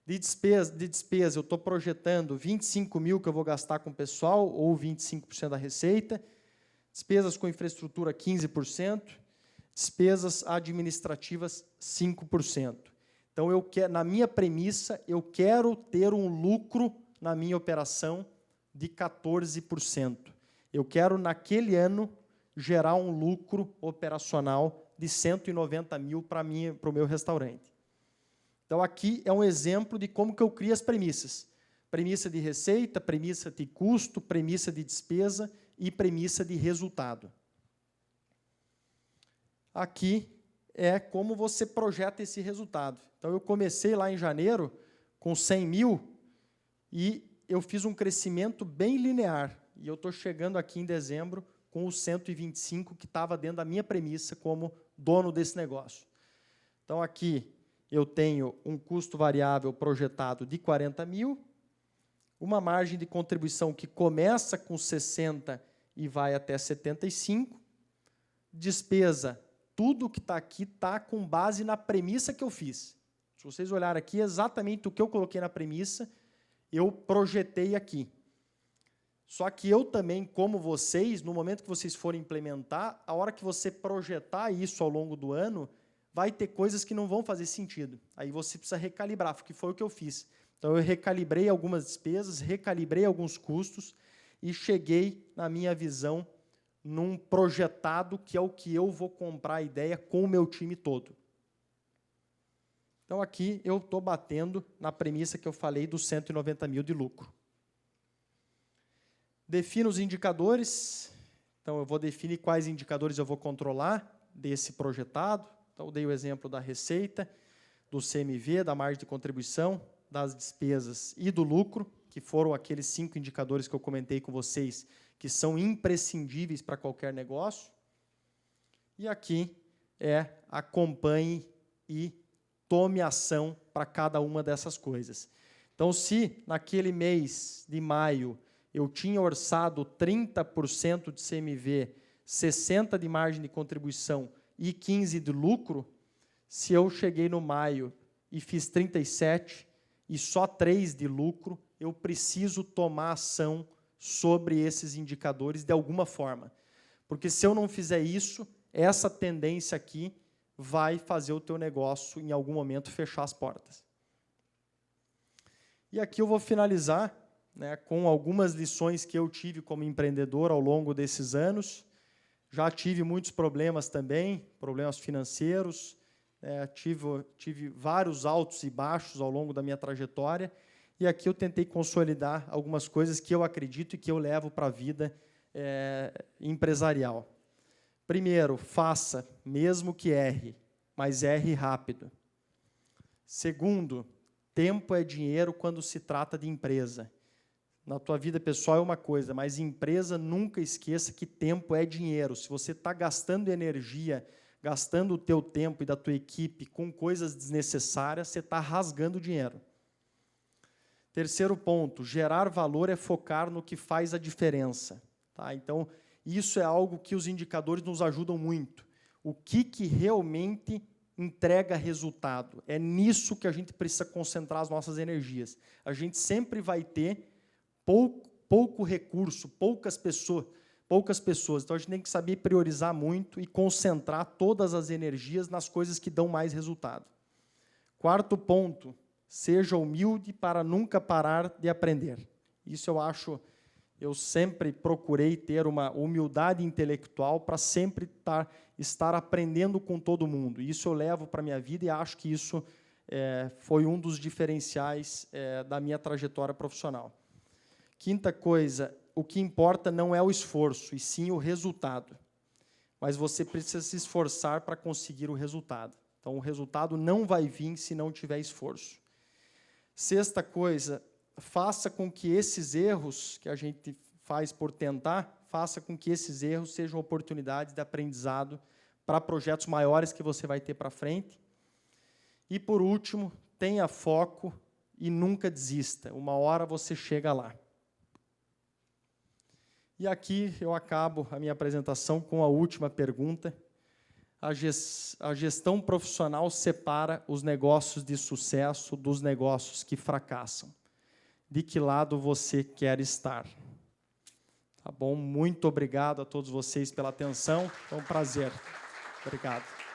De despesa eu estou projetando 25 mil que eu vou gastar com o pessoal, ou 25% da receita. Despesas com infraestrutura, 15%. Despesas administrativas, 5%. Então, na minha premissa, eu quero ter um lucro na minha operação de 14%. Eu quero, naquele ano, gerar um lucro operacional de 190 mil para o meu restaurante. Então, aqui é um exemplo de como que eu crio as premissas. Premissa de receita, premissa de custo, premissa de despesa e premissa de resultado. Aqui é como você projeta esse resultado. Então, eu comecei lá em janeiro com 100 mil e eu fiz um crescimento bem linear. E eu estou chegando aqui em dezembro com os 125 que estava dentro da minha premissa como dono desse negócio. Então, aqui eu tenho um custo variável projetado de 40 mil, uma margem de contribuição que começa com 60 e vai até 75, despesa, tudo que está aqui está com base na premissa que eu fiz. Se vocês olharem aqui, exatamente o que eu coloquei na premissa, eu projetei aqui. Só que eu também, como vocês, no momento que vocês forem implementar, a hora que você projetar isso ao longo do ano, vai ter coisas que não vão fazer sentido. Aí você precisa recalibrar, que foi o que eu fiz. Então, eu recalibrei algumas despesas, recalibrei alguns custos e cheguei, na minha visão, num projetado que é o que eu vou comprar a ideia com o meu time todo. Então, aqui eu estou batendo na premissa que eu falei dos 190 mil de lucro. Defino os indicadores. Então, eu vou definir quais indicadores eu vou controlar desse projetado. Então, eu dei o exemplo da receita, do CMV, da margem de contribuição, das despesas e do lucro, que foram aqueles 5 indicadores que eu comentei com vocês, que são imprescindíveis para qualquer negócio. E aqui é acompanhe e tome ação para cada uma dessas coisas. Então, se naquele mês de maio eu tinha orçado 30% de CMV, 60% de margem de contribuição e 15% de lucro, se eu cheguei no maio e fiz 37% e só 3% de lucro, eu preciso tomar ação sobre esses indicadores de alguma forma. Porque se eu não fizer isso, essa tendência aqui vai fazer o teu negócio, em algum momento, fechar as portas. E aqui eu vou finalizar, né, com algumas lições que eu tive como empreendedor ao longo desses anos. Já tive muitos problemas também, problemas financeiros, tive vários altos e baixos ao longo da minha trajetória, e aqui eu tentei consolidar algumas coisas que eu acredito e que eu levo para a vida empresarial. Primeiro, faça, mesmo que erre, mas erre rápido. Segundo, tempo é dinheiro quando se trata de empresa. Na tua vida pessoal é uma coisa, mas empresa, nunca esqueça que tempo é dinheiro. Se você está gastando energia, gastando o teu tempo e da tua equipe com coisas desnecessárias, você está rasgando dinheiro. Terceiro ponto, gerar valor é focar no que faz a diferença. Tá? Então, isso é algo que os indicadores nos ajudam muito. O que realmente entrega resultado? É nisso que a gente precisa concentrar as nossas energias. A gente sempre vai ter pouco recurso, poucas pessoas. Então, a gente tem que saber priorizar muito e concentrar todas as energias nas coisas que dão mais resultado. Quarto ponto, seja humilde para nunca parar de aprender. Isso eu sempre procurei ter uma humildade intelectual para sempre estar aprendendo com todo mundo. Isso eu levo para a minha vida e acho que isso foi um dos diferenciais da minha trajetória profissional. Quinta coisa, o que importa não é o esforço, e sim o resultado. Mas você precisa se esforçar para conseguir o resultado. Então, o resultado não vai vir se não tiver esforço. Sexta coisa, faça com que esses erros que a gente faz por tentar, faça com que esses erros sejam oportunidades de aprendizado para projetos maiores que você vai ter para frente. E, por último, tenha foco e nunca desista. Uma hora você chega lá. E aqui eu acabo a minha apresentação com a última pergunta. A gestão profissional separa os negócios de sucesso dos negócios que fracassam. De que lado você quer estar? Tá bom? Muito obrigado a todos vocês pela atenção. Foi um prazer. Obrigado.